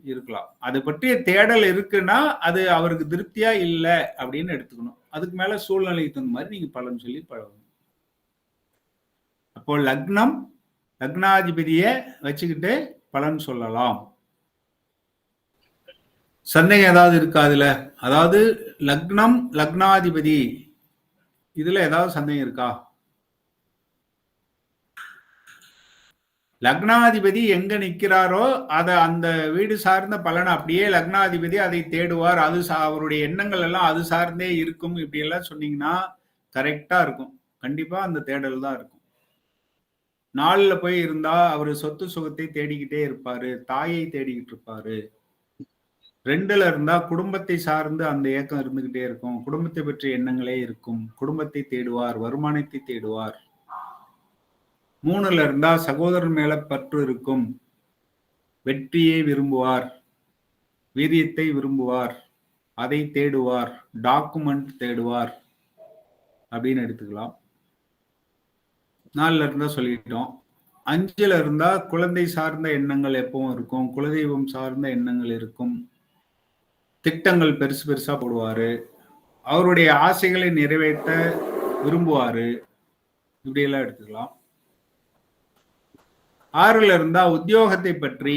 இருக்கலாம். அது பற்றிய தேடல் இருக்குன்னா அது அவருக்கு திருப்தியா இல்லை அப்படின்னு எடுத்துக்கணும். அதுக்கு மேல சூழ்நிலைக்கு தகுந்த மாதிரி நீங்க பலன் சொல்லி பழகணும். அப்போ லக்னம், லக்னாதிபதியை வச்சுக்கிட்டு பலன் சொல்லலாம். சந்தேகம் ஏதாவது இருக்கா அதுல? அதாவது லக்னம், லக்னாதிபதி, இதுல ஏதாவது சந்தேகம் இருக்கா? லக்னாதிபதி எங்க நிற்கிறாரோ அதை, அந்த வீடு சார்ந்த பலனை அப்படியே லக்னாதிபதி அதை தேடுவார். அது அவருடைய எண்ணங்கள் எல்லாம் அது சார்ந்தே இருக்கும். இப்படி எல்லாம் சொன்னீங்கன்னா கரெக்டா இருக்கும். கண்டிப்பா அந்த தேடல் தான் இருக்கும். 4ல போய் இருந்தா அவரு சொத்து சுகத்தை தேடிக்கிட்டே இருப்பாரு, தாயை தேடிக்கிட்டு இருப்பாரு. 2ல இருந்தா குடும்பத்தை சார்ந்து அந்த ஏக்கம் இருந்துகிட்டே இருக்கும், குடும்பத்தை பற்றிய எண்ணங்களே இருக்கும், குடும்பத்தை தேடுவார், வருமானத்தை தேடுவார். 3ல இருந்தா சகோதரன் மேல பற்று இருக்கும், வெற்றியை விரும்புவார், வீரியத்தை விரும்புவார், அதை தேடுவார், டாக்குமெண்ட் தேடுவார் அப்படின்னு எடுத்துக்கலாம். 4ல இருந்தா சொல்லிட்டோம். 5ல இருந்தா குழந்தை சார்ந்த எண்ணங்கள் எப்பவும் இருக்கும், குலதெய்வம் சார்ந்த எண்ணங்கள் இருக்கும், திட்டங்கள் பெருசு பெருசா போடுவாரு, அவருடைய ஆசைகளை நிறைவேற்ற விரும்புவாரு, இப்படி எல்லாம் எடுத்துக்கலாம். 6ல இருந்தா உத்தியோகத்தை பற்றி,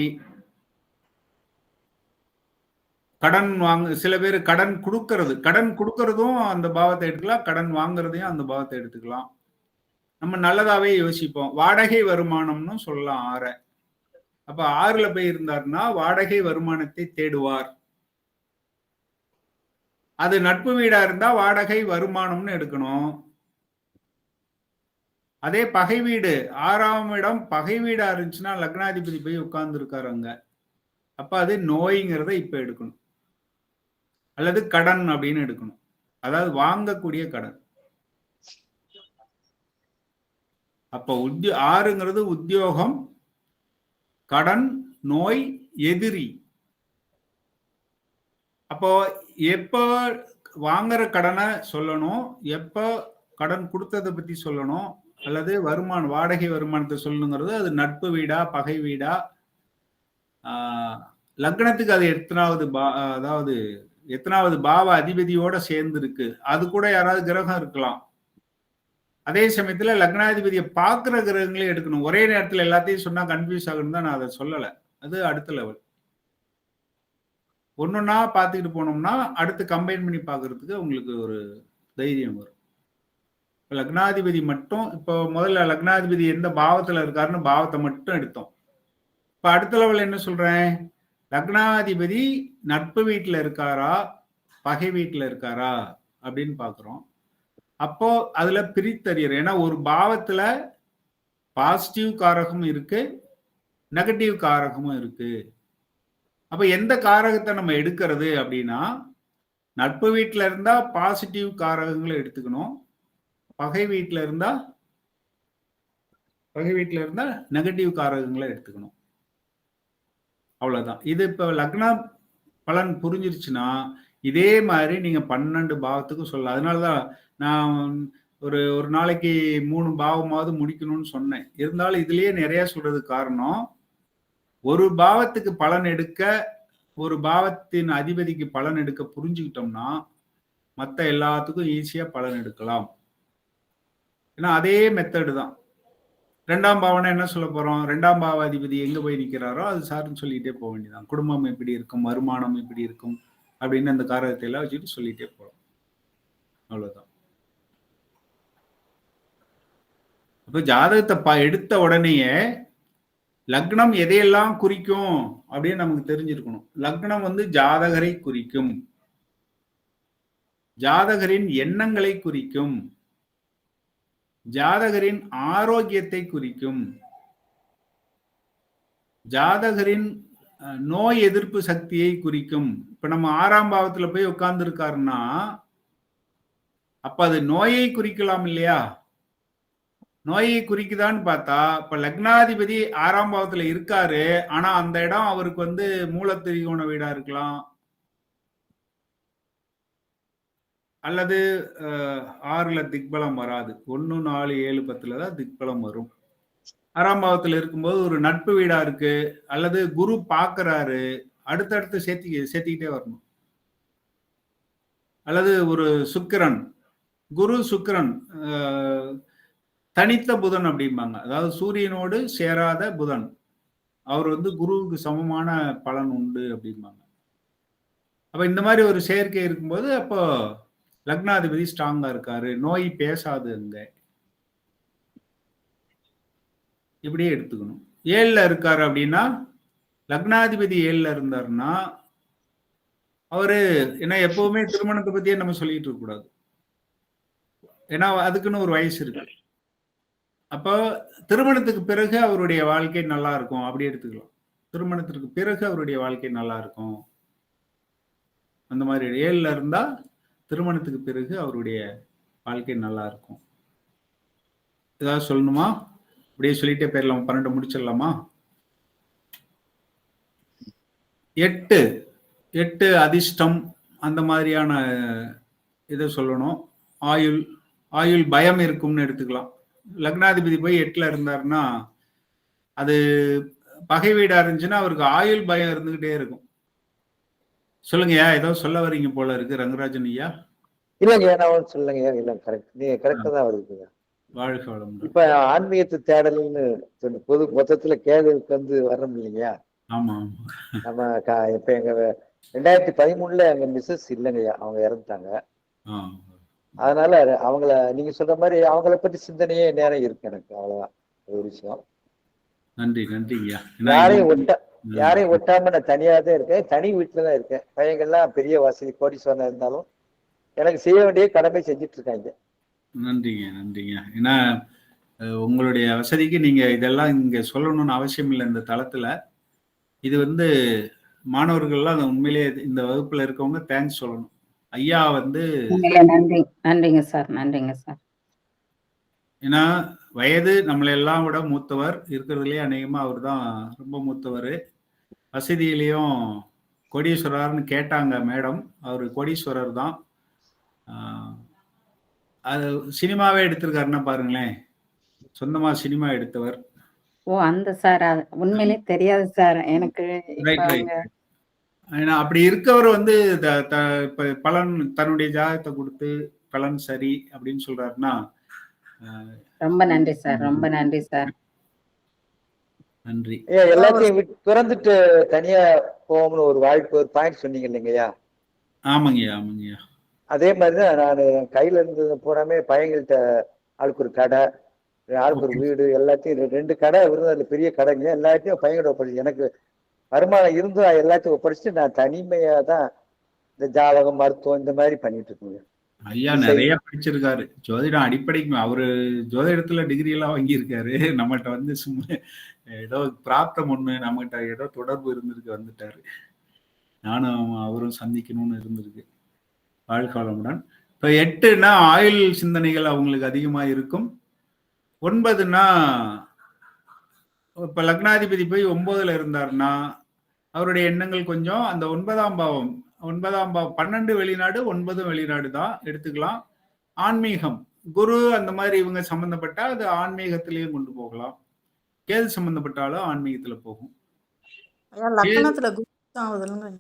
கடன் வாங்க, சில பேர் கடன் கொடுக்கறதும் அந்த பாவத்தை எடுத்துக்கலாம், கடன் வாங்குறதையும் அந்த பாவத்தை எடுத்துக்கலாம். நம்ம நல்லதாவே யோசிப்போம். வாடகை வருமானம்னு சொல்லலாம் 6. அப்ப 6ல போய் இருந்தாருன்னா வாடகை வருமானத்தை தேடுவார். அது நட்பு வீடா இருந்தா வாடகை வருமானம்னு எடுக்கணும். அதே பகை வீடு, 6ஆம் இடம் பகை வீடா இருந்துச்சுன்னா லக்னாதிபதி போய் உட்கார்ந்து இருக்காரு அங்க, அப்ப அது நோய்ங்கிறத இப்ப எடுக்கணும், அல்லது கடன் அப்படின்னு எடுக்கணும், அதாவது வாங்கக்கூடிய கடன். அப்ப 6ங்கிறது உத்தியோகம், கடன், நோய், எதிரி. அப்போ எப்ப வாங்குற கடனை சொல்லணும், எப்ப கடன் கொடுத்ததை பத்தி சொல்லணும், அல்லது வருமானம், வாடகை வருமானத்தை சொல்லணுங்கிறது அது நட்பு வீடா பகை வீடா, லக்னத்துக்கு அது எத்தனாவது பாவ அதிபதியோட சேர்ந்து இருக்கு, அது கூட யாராவது கிரகம் இருக்கலாம். அதே சமயத்துல லக்னாதிபதியை பார்க்கிற கிரகங்களே எடுக்கணும். ஒரே நேரத்துல எல்லாத்தையும் சொன்னா கன்ஃபியூஸ் ஆகணும் தான் நான் அதை சொல்லலை, அது அடுத்த லெவல். ஒன்னொன்னா பார்த்துக்கிட்டு போனோம்னா அடுத்து கம்பைன் பண்ணி பார்க்கறதுக்கு உங்களுக்கு ஒரு தைரியம் வரும். லக்னாதிபதி மட்டும், இப்போ முதல்ல லக்னாதிபதி எந்த பாவத்துல இருக்காருன்னு பாவத்தை மட்டும் எடுத்தோம். இப்ப அடுத்த லெவல் என்ன சொல்றேன், லக்னாதிபதி நட்பு வீட்டுல இருக்காரா பகை வீட்டுல இருக்காரா அப்படின்னு பாக்குறோம். அப்போ அதுல பிரித்தறியறோம். ஏன்னா ஒரு பாவத்துல பாசிட்டிவ் காரகம் இருக்கு, நெகட்டிவ் காரகமும் இருக்கு. அப்ப எந்த காரகத்தை நம்ம எடுக்கிறது அப்படின்னா, நட்பு வீட்டுல இருந்தா பாசிட்டிவ் காரகங்களை எடுத்துக்கணும். பகை வீட்டுல இருந்தா நெகட்டிவ் காரகங்களை எடுத்துக்கணும். அவ்வளவுதான். இது இப்ப லக்ன பலன் புரிஞ்சிருச்சுன்னா இதே மாதிரி நீங்க 12 பாவத்துக்கும் சொல்லலாம். அதனாலதான் நான் ஒரு நாளைக்கு 3 பாவமாவது முடிக்கணும்னு சொன்னேன். இருந்தாலும் இதுலயே நிறைய சொல்றது காரணம், ஒரு பாவத்துக்கு பலன் எடுக்க, ஒரு பாவத்தின் அதிபதிக்கு பலன் எடுக்க புரிஞ்சுக்கிட்டோம்னா மத்த எல்லாத்துக்கும் ஈஸியா பலன் எடுக்கலாம். ஏன்னா அதே மெத்தடு தான். 2ஆம் பாவம்னா என்ன சொல்ல போறோம்? 2ஆம் பாவ அதிபதி எங்க போய் நிக்கிறாரோ அது சார்ன்னு சொல்லிட்டே போக வேண்டியதான். குடும்பம் எப்படி இருக்கும், வருமானம் எப்படி இருக்கும் அப்படின்னு அந்த காரகத்தை எல்லாம் வச்சுட்டு சொல்லிட்டே போறோம். அவ்வளவுதான். அப்ப ஜாதகத்தை எடுத்த உடனேயே லக்னம் எதையெல்லாம் குறிக்கும் அப்படின்னு நமக்கு தெரிஞ்சிருக்கணும். லக்னம் வந்து ஜாதகரை குறிக்கும், ஜாதகரின் எண்ணங்களை குறிக்கும், ஜாதகரின் ஆரோக்கியத்தை குறிக்கும், ஜாதகரின் நோய் எதிர்ப்பு சக்தியை குறிக்கும். இப்ப நம்ம 6ஆம் பாவத்துல போய் உட்கார்ந்து இருக்காருன்னா அப்ப அது நோயை குறிக்கலாம் இல்லையா? நோயை குறிக்குதான்னு பார்த்தா, இப்ப லக்னாதிபதி 6ஆம் பாவத்துல இருக்காரு, ஆனா அந்த இடம் அவருக்கு வந்து மூலத்திரிகோண வீடா இருக்கலாம், அல்லது 6ல திக்பலம் வராது. 1, 4, 7, 10 தான் திக்பலம் வரும். 6ஆம் பாவத்துல இருக்கும்போது ஒரு நட்பு வீடா இருக்கு, அல்லது குரு பாக்குறாரு, அடுத்தடுத்து சேர்த்திக்கிட்டே வரணும். அல்லது ஒரு சுக்கிரன், குரு சுக்கிரன் தனித்த புதன் அப்படிம்பாங்க. அதாவது சூரியனோடு சேராத புதன், அவர் வந்து குருவுக்கு சமமான பலன் உண்டு அப்படிம்பாங்க. அப்ப இந்த மாதிரி ஒரு சேர்க்கை இருக்கும்போது அப்போ லக்னாதிபதி ஸ்ட்ராங்கா இருக்காரு, நோய் பேசாது அங்க, இப்படியே எடுத்துக்கணும். 7ல இருக்காரு அப்படின்னா, லக்னாதிபதி 7ல இருந்தாருன்னா அவரு ஏன்னா எப்பவுமே திருமணத்தை பத்தியே நம்ம சொல்லிட்டு இருக்க கூடாது. ஏன்னா அதுக்குன்னு ஒரு வயசு இருக்கு. அப்போ திருமணத்துக்கு பிறகு அவருடைய வாழ்க்கை நல்லா இருக்கும் அப்படி எடுத்துக்கலாம். திருமணத்திற்கு பிறகு அவருடைய வாழ்க்கை நல்லா இருக்கும் அந்த மாதிரி 7ல இருந்தா திருமணத்துக்கு பிறகு அவருடைய வாழ்க்கை நல்லா இருக்கும். ஏதாவது சொல்லணுமா? அப்படியே சொல்லிட்டே போயிடலாம். 12 முடிச்சிடலாமா? 8 அதிர்ஷ்டம் அந்த மாதிரியான இதை சொல்லணும். ஆயுள் பயம் இருக்கும்னு எடுத்துக்கலாம். லக்னாதிபதி போய் 8ல இருந்தாருன்னா அது பகை வீடா இருந்துச்சுன்னா அவருக்கு ஆயுள் பயம் இருந்துகிட்டே இருக்கும். சொல்லுங்கய்யா, ஏதோ சொல்ல வரீங்க போல இருக்கு ரங்கராஜன் ஐயா. இல்லைங்க, நான் சொல்லுங்க. இல்ல கரெக்ட், நீங்க கரெக்டா தான் வருதுங்க. வாழ்க வளம். இப்ப ஆன்மீகத்து தேடல்னு பொது மொத்தத்துல கேள்விக்கு வந்து வர்றோம் இல்லைங்கய்யா? ஆமா. நம்ம இப்ப எங்க 2013 எங்க மிஸ்ஸஸ் இல்லைங்கய்யா, அவங்க இறந்துட்டாங்க. அதனால அவங்கள நீங்க சொல்ற மாதிரி அவங்கள பத்தி சிந்தனையே நேரம் இருக்கு எனக்கு. அவ்வளவுதான் ஒரு விஷயம். நன்றிங்கய்யா. யாரையும் ஒட்டாம நான் தனியா தான் இருக்கேன், தனி வீட்டுலதான் இருக்கேன். பையங்கள்லாம் பெரிய வசதி கோடீஸ்வரனா இருந்தாலும் எனக்கு செய்ய வேண்டிய கடமை செஞ்சுட்டு இருக்காங்க. நன்றிங்க. ஏன்னா உங்களுடைய வசதிக்கு நீங்க இதெல்லாம் இங்க சொல்லணும்னு அவசியம் இல்லை. இந்த தளத்துல இது வந்து மாணவர்கள்லாம் உண்மையிலேயே இந்த வகுப்புல இருக்கவங்க தேங்க்ஸ் சொல்லணும். ஐயா வந்து நன்றிங்க சார். ஏன்னா வயது நம்மளை எல்லாம் விட மூத்தவர், இருக்கிறதுலயே அநேகமா அவர் தான் ரொம்ப மூத்தவர். வசதியிலையும் கோடீஸ்வரர்னு கேட்டாங்க மேடம், அவர் கோடீஸ்வரர் தான். அது சினிமாவே எடுத்திருக்காருன்னா பாருங்களேன், சொந்தமா சினிமா எடுத்தவர். ஓ, அந்த சார் உண்மையிலே தெரியாது சார் எனக்கு. அப்படி இருக்கவர் வந்து பலன் தன்னுடைய ஜாதகத்தை கொடுத்து பலன் சரி அப்படின்னு சொல்றாருன்னா ரொம்ப நன்றி சார். ரொம்ப நன்றி சார். நன்றி. எல்லாத்தையும் திறந்துட்டு தனியா போகணும்னு ஒரு வாய்ப்பு, ஒரு பாயிண்ட் சொன்னீங்க இல்லைங்கய்யா? ஆமாங்கய்யா. அதே மாதிரிதான் நான் கையில இருந்தது பூராமே பையன்கிட்ட ஆளுக்கு ஒரு கடை, ஆளுக்கு ஒரு வீடு, எல்லாத்தையும் 2 கடை விருது பெரிய கடைங்க, எல்லாத்தையும் பையன்கிட்ட ஒப்படைச்சு எனக்கு வருமானம் இருந்தும் எல்லாத்தையும் ஒப்படைச்சிட்டு நான் தனிமையா தான் இந்த ஜாதகம் மருத்துவம் இந்த மாதிரி பண்ணிட்டு இருக்கேங்க. ஐயா இசை நிறைய படிச்சிருக்காரு. ஜோதிடம் அடிப்படைக்கு அவரு ஜோதிடத்துல டிகிரி எல்லாம் வாங்கியிருக்காரு. நம்மகிட்ட வந்து சும்மா ஏதோ பிராப்தம் ஒண்ணு நம்மகிட்ட ஏதோ தொடர்பு இருந்திருக்கு வந்துட்டாரு. நானும் அவரும் சந்திக்கணும்னு இருந்திருக்கு. வாழ்க வளமுடன். இப்ப 8ன்னா ஆயுள் சிந்தனைகள் அவங்களுக்கு அதிகமா இருக்கும். 9ன்னா இப்ப லக்னாதிபதி போய் 9ல இருந்தாருன்னா அவருடைய எண்ணங்கள் கொஞ்சம் அந்த 9ஆம் பாவம் 12 வெளிநாடு 9 வெளிநாடு தான் எடுத்துக்கலாம். ஆன்மீகம் குரு அந்த மாதிரி இவங்க சம்பந்தப்பட்டா அது ஆன்மீகத்திலையும் கொண்டு போகலாம். கேது சம்பந்தப்பட்டாலும் ஆன்மீகத்துல போகும். ஐயா லக்கணத்துல குரு தான் ஆகுதுல்ல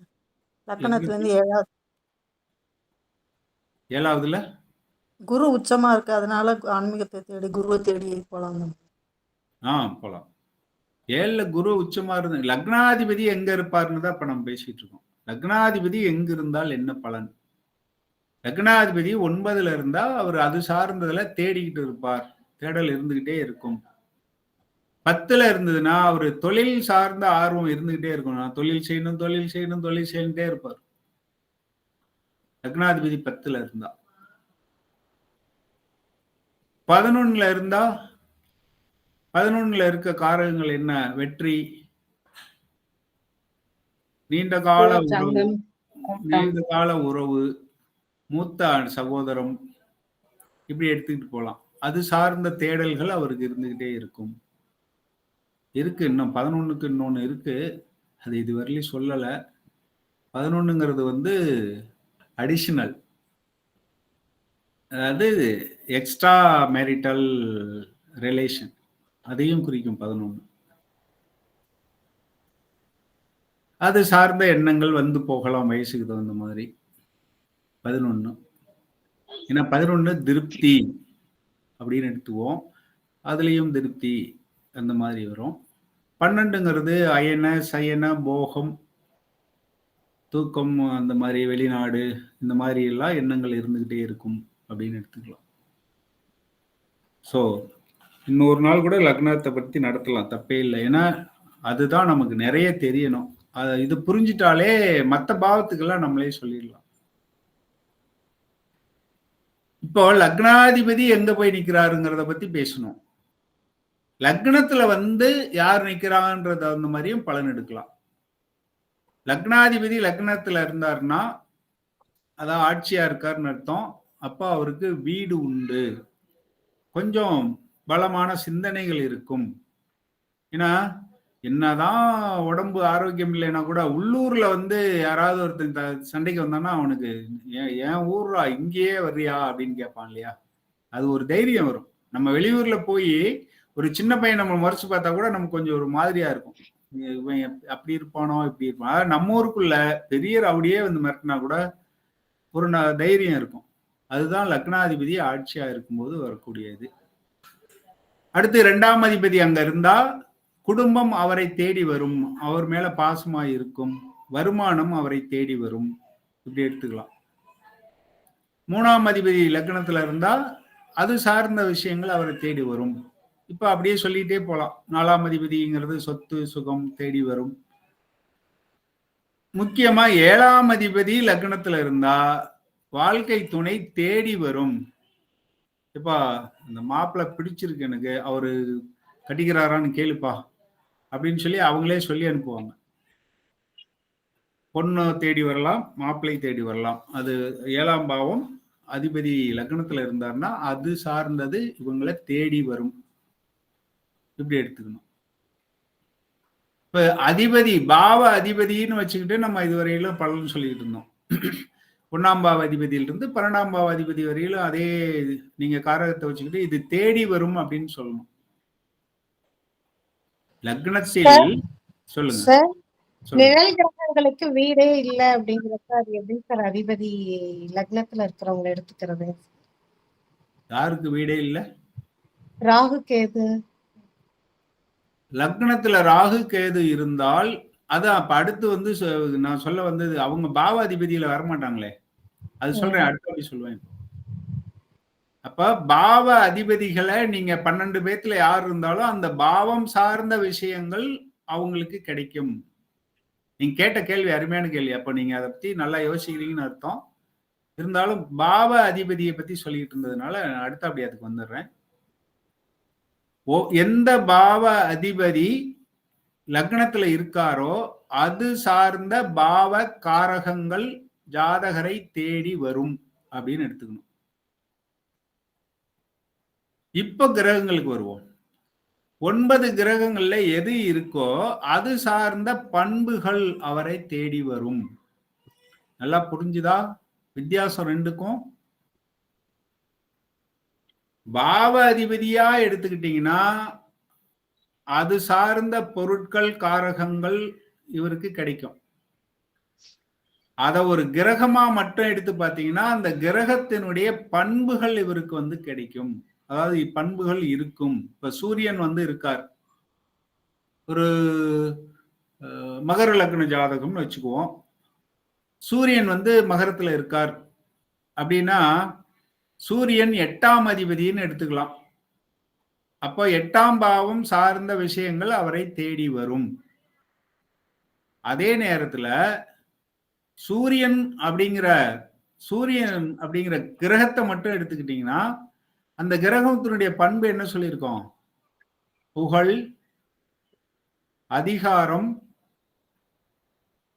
லக்கணத்துல இருந்து 7வது 7வதுல குரு உச்சமா இருக்கு, அதனால ஆன்மீகத்தை தேடி குருவை தேடி போலாம். போலாம். 7ல குரு உச்சமா இருந்து லக்னாதிபதி எங்க இருப்பாருன்னு தான் இப்ப நம்ம பேசிட்டு இருக்கோம். லக்னாதிபதி எங்க இருந்தால் என்ன பலன்? லக்னாதிபதி 9ல இருந்தா அவர் அது சார்ந்ததுல தேடிக்கிட்டு இருப்பார். தேடல் இருந்துகிட்டே இருக்கும். 10ல இருந்ததுன்னா அவரு தொழில் சார்ந்த ஆர்வம் இருந்துகிட்டே இருக்கும். நான் தொழில் செய்யணும் தொழில் செய்யணும் தொழில் செய்யணுட்டே இருப்பார். லக்னாதிபதி 10ல இருந்தா. 11ல இருந்தா 11ல இருக்க காரகங்கள் என்ன? வெற்றி, நீண்ட கால உறவு, சங்கம், கூட்டம். நீண்ட கால உறவு, மூத்த சகோதரம், இப்படி எடுத்துக்கிட்டு போலாம். அது சார்ந்த தேடல்கள் அவருக்கு இருந்துகிட்டே இருக்கும். இருக்கு இன்னும் 11க்கு இன்னொன்னு இருக்கு. அது இதுவரையிலும் சொல்லல. 11ங்கிறது வந்து அடிஷனல், அதாவது எக்ஸ்ட்ரா மேரிட்டல் ரிலேஷன், அதையும் குறிக்கும் 11. அது சார்ந்த எண்ணங்கள் வந்து போகலாம் வயசுக்கு தகுந்த மாதிரி. 11 ஏன்னா 11 திருப்தி அப்படின்னு எடுத்துவோம். அதுலயும் திருப்தி அந்த மாதிரி வரும். 12ங்கிறது அயன சயன போகம் தூக்கம், அந்த மாதிரி வெளிநாடு, இந்த மாதிரி எல்லாம் எண்ணங்கள் இருந்துகிட்டே இருக்கும் அப்படின்னு எடுத்துக்கலாம். ஸோ இன்னொரு நாள் கூட லக்னத்தை பத்தி நடத்தலாம், தப்பே இல்லை. ஏன்னா அதுதான் நமக்கு நிறைய தெரியணும். இது புரிஞ்சிட்டாலே மற்ற பாவத்துக்கெல்லாம் நம்மளே சொல்லிடலாம். இப்போ லக்னாதிபதி எங்க போய் நிக்கிறாருங்கிறத பத்தி பேசணும். லக்னத்துல வந்து யார் நிக்கிறாங்கன்றது அந்த மாதிரியும் பலன் எடுக்கலாம். லக்னாதிபதி லக்னத்துல இருந்தாருன்னா அதான் ஆட்சியா இருக்காருன்னு அர்த்தம். அப்ப அவருக்கு வீடு உண்டு, கொஞ்சம் பலமான சிந்தனைகள் இருக்கும். ஏன்னா என்னதான் உடம்பு ஆரோக்கியம் இல்லைன்னா கூட உள்ளூர்ல வந்து யாராவது ஒருத்தன் சண்டைக்கு வந்தான்னா அவனுக்கு என் ஊர்ரா இங்கேயே வர்றியா அப்படின்னு கேட்பான் இல்லையா? அது ஒரு தைரியம் வரும். நம்ம வெளியூர்ல போய் ஒரு சின்ன பையன் நம்ம மறைச்சு பார்த்தா கூட நமக்கு கொஞ்சம் ஒரு மாதிரியா இருக்கும். இவன் அப்படி இருப்பானோ இப்படி இருப்பான். அதாவது நம்ம ஊருக்குள்ள பெரிய ரவுடியே வந்து மிரட்டினா கூட ஒரு தைரியம் இருக்கும். அதுதான் லக்னாதிபதி ஆட்சியா இருக்கும்போது வரக்கூடியது. அடுத்து 2ஆம் அதிபதி அங்க இருந்தா குடும்பம் அவரை தேடி வரும், அவர் மேல பாசமா இருக்கும், வருமானம் அவரை தேடி வரும், இப்படி எடுத்துக்கலாம். 3ஆம் அதிபதி லக்னத்துல இருந்தா அது சார்ந்த விஷயங்கள் அவரை தேடி வரும். இப்ப அப்படியே சொல்லிட்டே போலாம். 4ஆம் அதிபதிங்கிறது சொத்து சுகம் தேடி வரும். முக்கியமா 7ஆம் அதிபதி லக்னத்துல இருந்தா வாழ்க்கை துணை தேடி வரும். இப்ப இந்த மாப்பிள்ளை பிடிச்சிருக்கு எனக்கு, அவரு கட்டிக்கிறாரான்னு கேளுப்பா அப்படின்னு சொல்லி அவங்களே சொல்லி அனுப்புவாங்க. பொண்ணு தேடி வரலாம், மாப்பிள்ளை தேடி வரலாம். அது 7ஆம் பாவம் அதிபதி லக்னத்துல இருந்தாருன்னா அது சார்ந்தது இவங்களை தேடி வரும். இப்படி எடுத்துக்கணும். இப்ப அதிபதி பாவ அதிபதினு வச்சுக்கிட்டு நம்ம இதுவரையிலும் பலன் சொல்லிட்டு இருந்தோம். 1ஆம் பாவ அதிபதியிலிருந்து 12ஆம் பாவ அதிபதி வரையிலும் அதே நீங்க காரகத்தை வச்சுக்கிட்டு இது தேடி வரும் அப்படின்னு சொல்லணும். லக்னத்தில் சொல்லுங்க சார், நிழல் கிரகங்களுக்கு வீடே இல்ல அப்படிங்கிறப்ப அது எப்படி சார் அதிபதி லக்னத்துல இருக்கிறவங்க எடுத்துக்கிறது? யாருக்கு வீடே இல்ல? ராகு கேது. லக்னத்துல ராகு கேது இருந்தால் அதான் அப்ப அடுத்து வந்து நான் சொல்ல வந்தது அவங்க பாவ அதிபதியில வரமாட்டாங்களே, அது சொல்றேன், அடுத்த அப்படி சொல்லுவேன். அப்ப பாவ அதிபதிகளை நீங்க 12 பேத்துல யார் இருந்தாலும் அந்த பாவம் சார்ந்த விஷயங்கள் அவங்களுக்கு கிடைக்கும். நீங்க கேட்ட கேள்வி அருமையான கேள்வி. அப்ப நீங்க அதை பத்தி நல்லா யோசிக்கிறீங்கன்னு அர்த்தம். இருந்தாலும் பாவ அதிபதியை பத்தி சொல்லிட்டு இருந்ததுனால அடுத்த அப்படி அதுக்கு வந்துடுறேன். எந்த பாவ அதிபதி லக்னத்துல இருக்காரோ அது சார்ந்த பாவ காரகங்கள் ஜாதகரை தேடி வரும் அப்படின்னு எடுத்துக்கணும். இப்ப கிரகங்களுக்கு வருவோம். 9 கிரகங்கள்ல எது இருக்கோ அது சார்ந்த பண்புகள் அவரை தேடி வரும். நல்லா புரிஞ்சுதா வித்தியாசம் ரெண்டுக்கும்? பாவ அதிபதியா எடுத்துக்கிட்டீங்கன்னா அது சார்ந்த பொருட்கள் காரகங்கள் இவருக்கு கிடைக்கும். அத ஒரு கிரகமா மட்டும் எடுத்து பார்த்தீங்கன்னா அந்த கிரகத்தினுடைய பண்புகள் இவருக்கு கிடைக்கும். அதாவது பண்புகள் இருக்கும். இப்ப சூரியன் இருக்கார், ஒரு மகர லக்ன ஜாதகம்னு வச்சுக்குவோம். சூரியன் மகரத்துல இருக்கார் அப்படின்னா சூரியன் 8ஆம் அதிபதினு எடுத்துக்கலாம். அப்போ 8ஆம் பாவம் சார்ந்த விஷயங்கள் அவரை தேடி வரும். அதே நேரத்துல சூரியன் அப்படிங்கிற கிரகத்தை மட்டும் எடுத்துக்கிட்டீங்கன்னா அந்த கிரகத்தினுடைய பண்பு என்ன சொல்லியிருக்கோம்? புகழ், அதிகாரம்,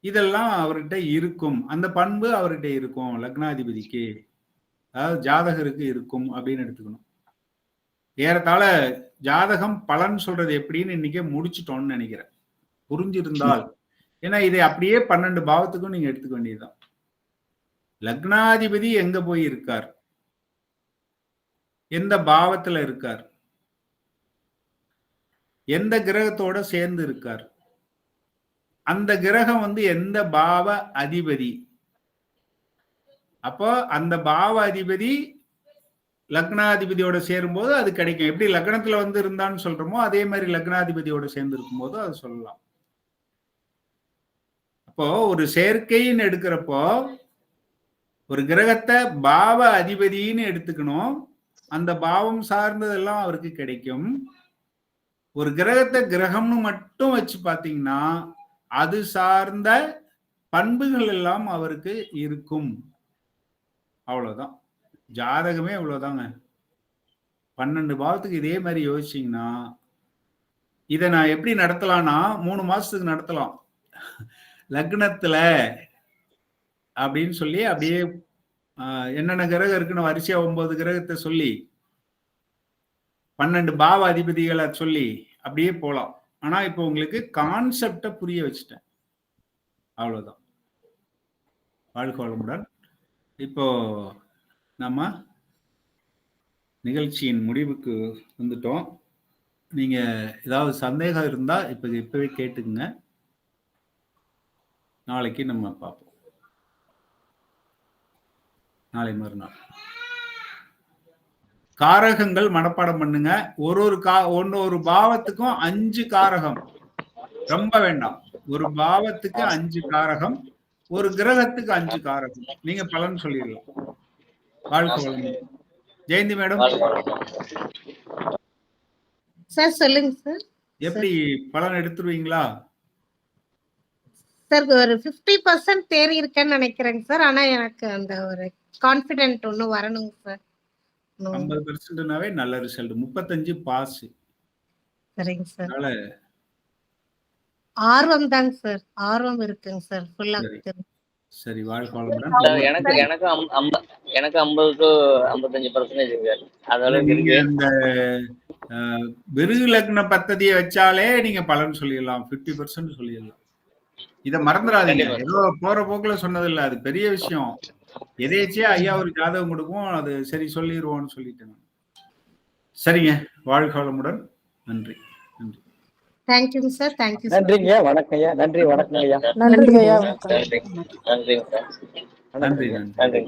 இதெல்லாம் அவர்கிட்ட இருக்கும். அந்த பண்பு அவர்கிட்ட இருக்கும். லக்னாதிபதிக்கு, அதாவது ஜாதகருக்கு இருக்கும் அப்படின்னு எடுத்துக்கணும். ஏறத்தாழ ஜாதகம் பலன் சொல்றது எப்படின்னு இன்னைக்கே முடிச்சிட்டோம்னு நினைக்கிறேன், புரிஞ்சிருந்தால். ஏன்னா இதை அப்படியே 12 பாவத்துக்கும் நீங்க எடுத்துக்க வேண்டியதுதான். லக்னாதிபதி எங்க போய் இருக்கார், எந்த பாவத்துல இருக்கார், எந்த கிரகத்தோட சேர்ந்து இருக்கார், அந்த கிரகம் எந்த பாவ அதிபதி. அப்போ அந்த பாவ அதிபதி லக்னாதிபதியோட சேரும்போது அது கிடைக்கும். எப்படி லக்னத்துல இருந்தான்னு சொல்றோமோ அதே மாதிரி லக்னாதிபதியோட சேர்ந்து இருக்கும்போது அது சொல்லலாம். அப்போ ஒரு சேர்க்கைன்னு எடுக்கிறப்போ ஒரு கிரகத்தை பாவ அதிபதினு எடுத்துக்கணும். அந்த பாவம் சார்ந்ததெல்லாம் அவருக்கு கிடைக்கும். ஒரு கிரகத்தை கிரகம்னு மட்டும் வச்சு பார்த்தீங்கன்னா அது சார்ந்த பண்புகள் எல்லாம் அவருக்கு இருக்கும். அவ்வளவுதான். ஜாதகமே அவ்வளவுதாங்க. 12 பாவத்துக்கு இதே மாதிரி யோசிச்சீங்கன்னா இதை நான் எப்படி நடத்தலாம்னா 3 மாசத்துக்கு நடத்தலாம். லக்னத்துல அப்படின்னு சொல்லி அப்படியே என்னென்ன கிரகம் இருக்குன்னு வரிசையா 9 கிரகத்தை சொல்லி 12 பாவ அதிபதிகளை சொல்லி அப்படியே போலாம். ஆனா இப்போ உங்களுக்கு கான்செப்டை புரிய வச்சுட்டேன். அவ்வளவுதான். வாழ்க வளமுடன். இப்போ நம்ம நிகழ்ச்சியின் முடிவுக்கு வந்துட்டோம். நீங்க ஏதாவது சந்தேகம் இருந்தா இப்பவே கேட்டுக்குங்க. நாளைக்கு நம்ம பார்ப்போம். நாளை மறுநாள் காரகங்கள் மனப்பாடம் பண்ணுங்க. ஒரு பாவத்துக்கும் 5 காரகம். ரொம்ப வேண்டாம். ஒரு பாவத்துக்கு 5 காரகம், ஒரு கிரகத்துக்கு 5 காரகம். நீங்க பலன் சொல்லிடலாம். வாழ்க்கை வளமுடன். ஜெயந்தி மேடம் சார் சொல்லுங்க சார். எப்படி பலன் எடுத்துருவீங்களா? சார் ஒரு 50% தேறி இருக்கேன்னு நினைக்கிறேங்க சார். ஆனா எனக்கு அந்த ஒரு கான்பிடென்ட் ஒன்னும் வரணுங்க சார். 50%னாவே நல்ல ரிசல்ட். 35 பாஸ். சரிங்க சார். அதனால ஆர்வம் தாங்க சார். ஆர்வம் இருக்குங்க சார். ஃபுல்லா சரி. வாழ்க வளமுடன். எனக்கு 50 to 55% இருக்கு. அதளவுக்கு இருக்கு. இந்த விருது லக்ன பத்ததியை வச்சாலே நீங்க பலன் சொல்லிடலாம். 50% சொல்லிடலாம். இதை மறந்துடாதீங்க. ஏதோ போற போக்குல சொன்னது இல்ல, அது பெரிய விஷயம். எதேச்சியா ஐயா ஒரு ஜாதகம் கொடுக்கும், அது சரி சொல்லிடுவோம்னு சொல்லிட்டேன். சரிங்க. வாழ்க வளமுடன். நன்றி. நன்றி. தேங்க்யூங்க சார். தேங்க்யூ. நன்றிங்க. வணக்கம் ஐயா. நன்றி. வணக்கம் ஐயா. நன்றிங்க ஐயா. நன்றி. நன்றி. நன்றி.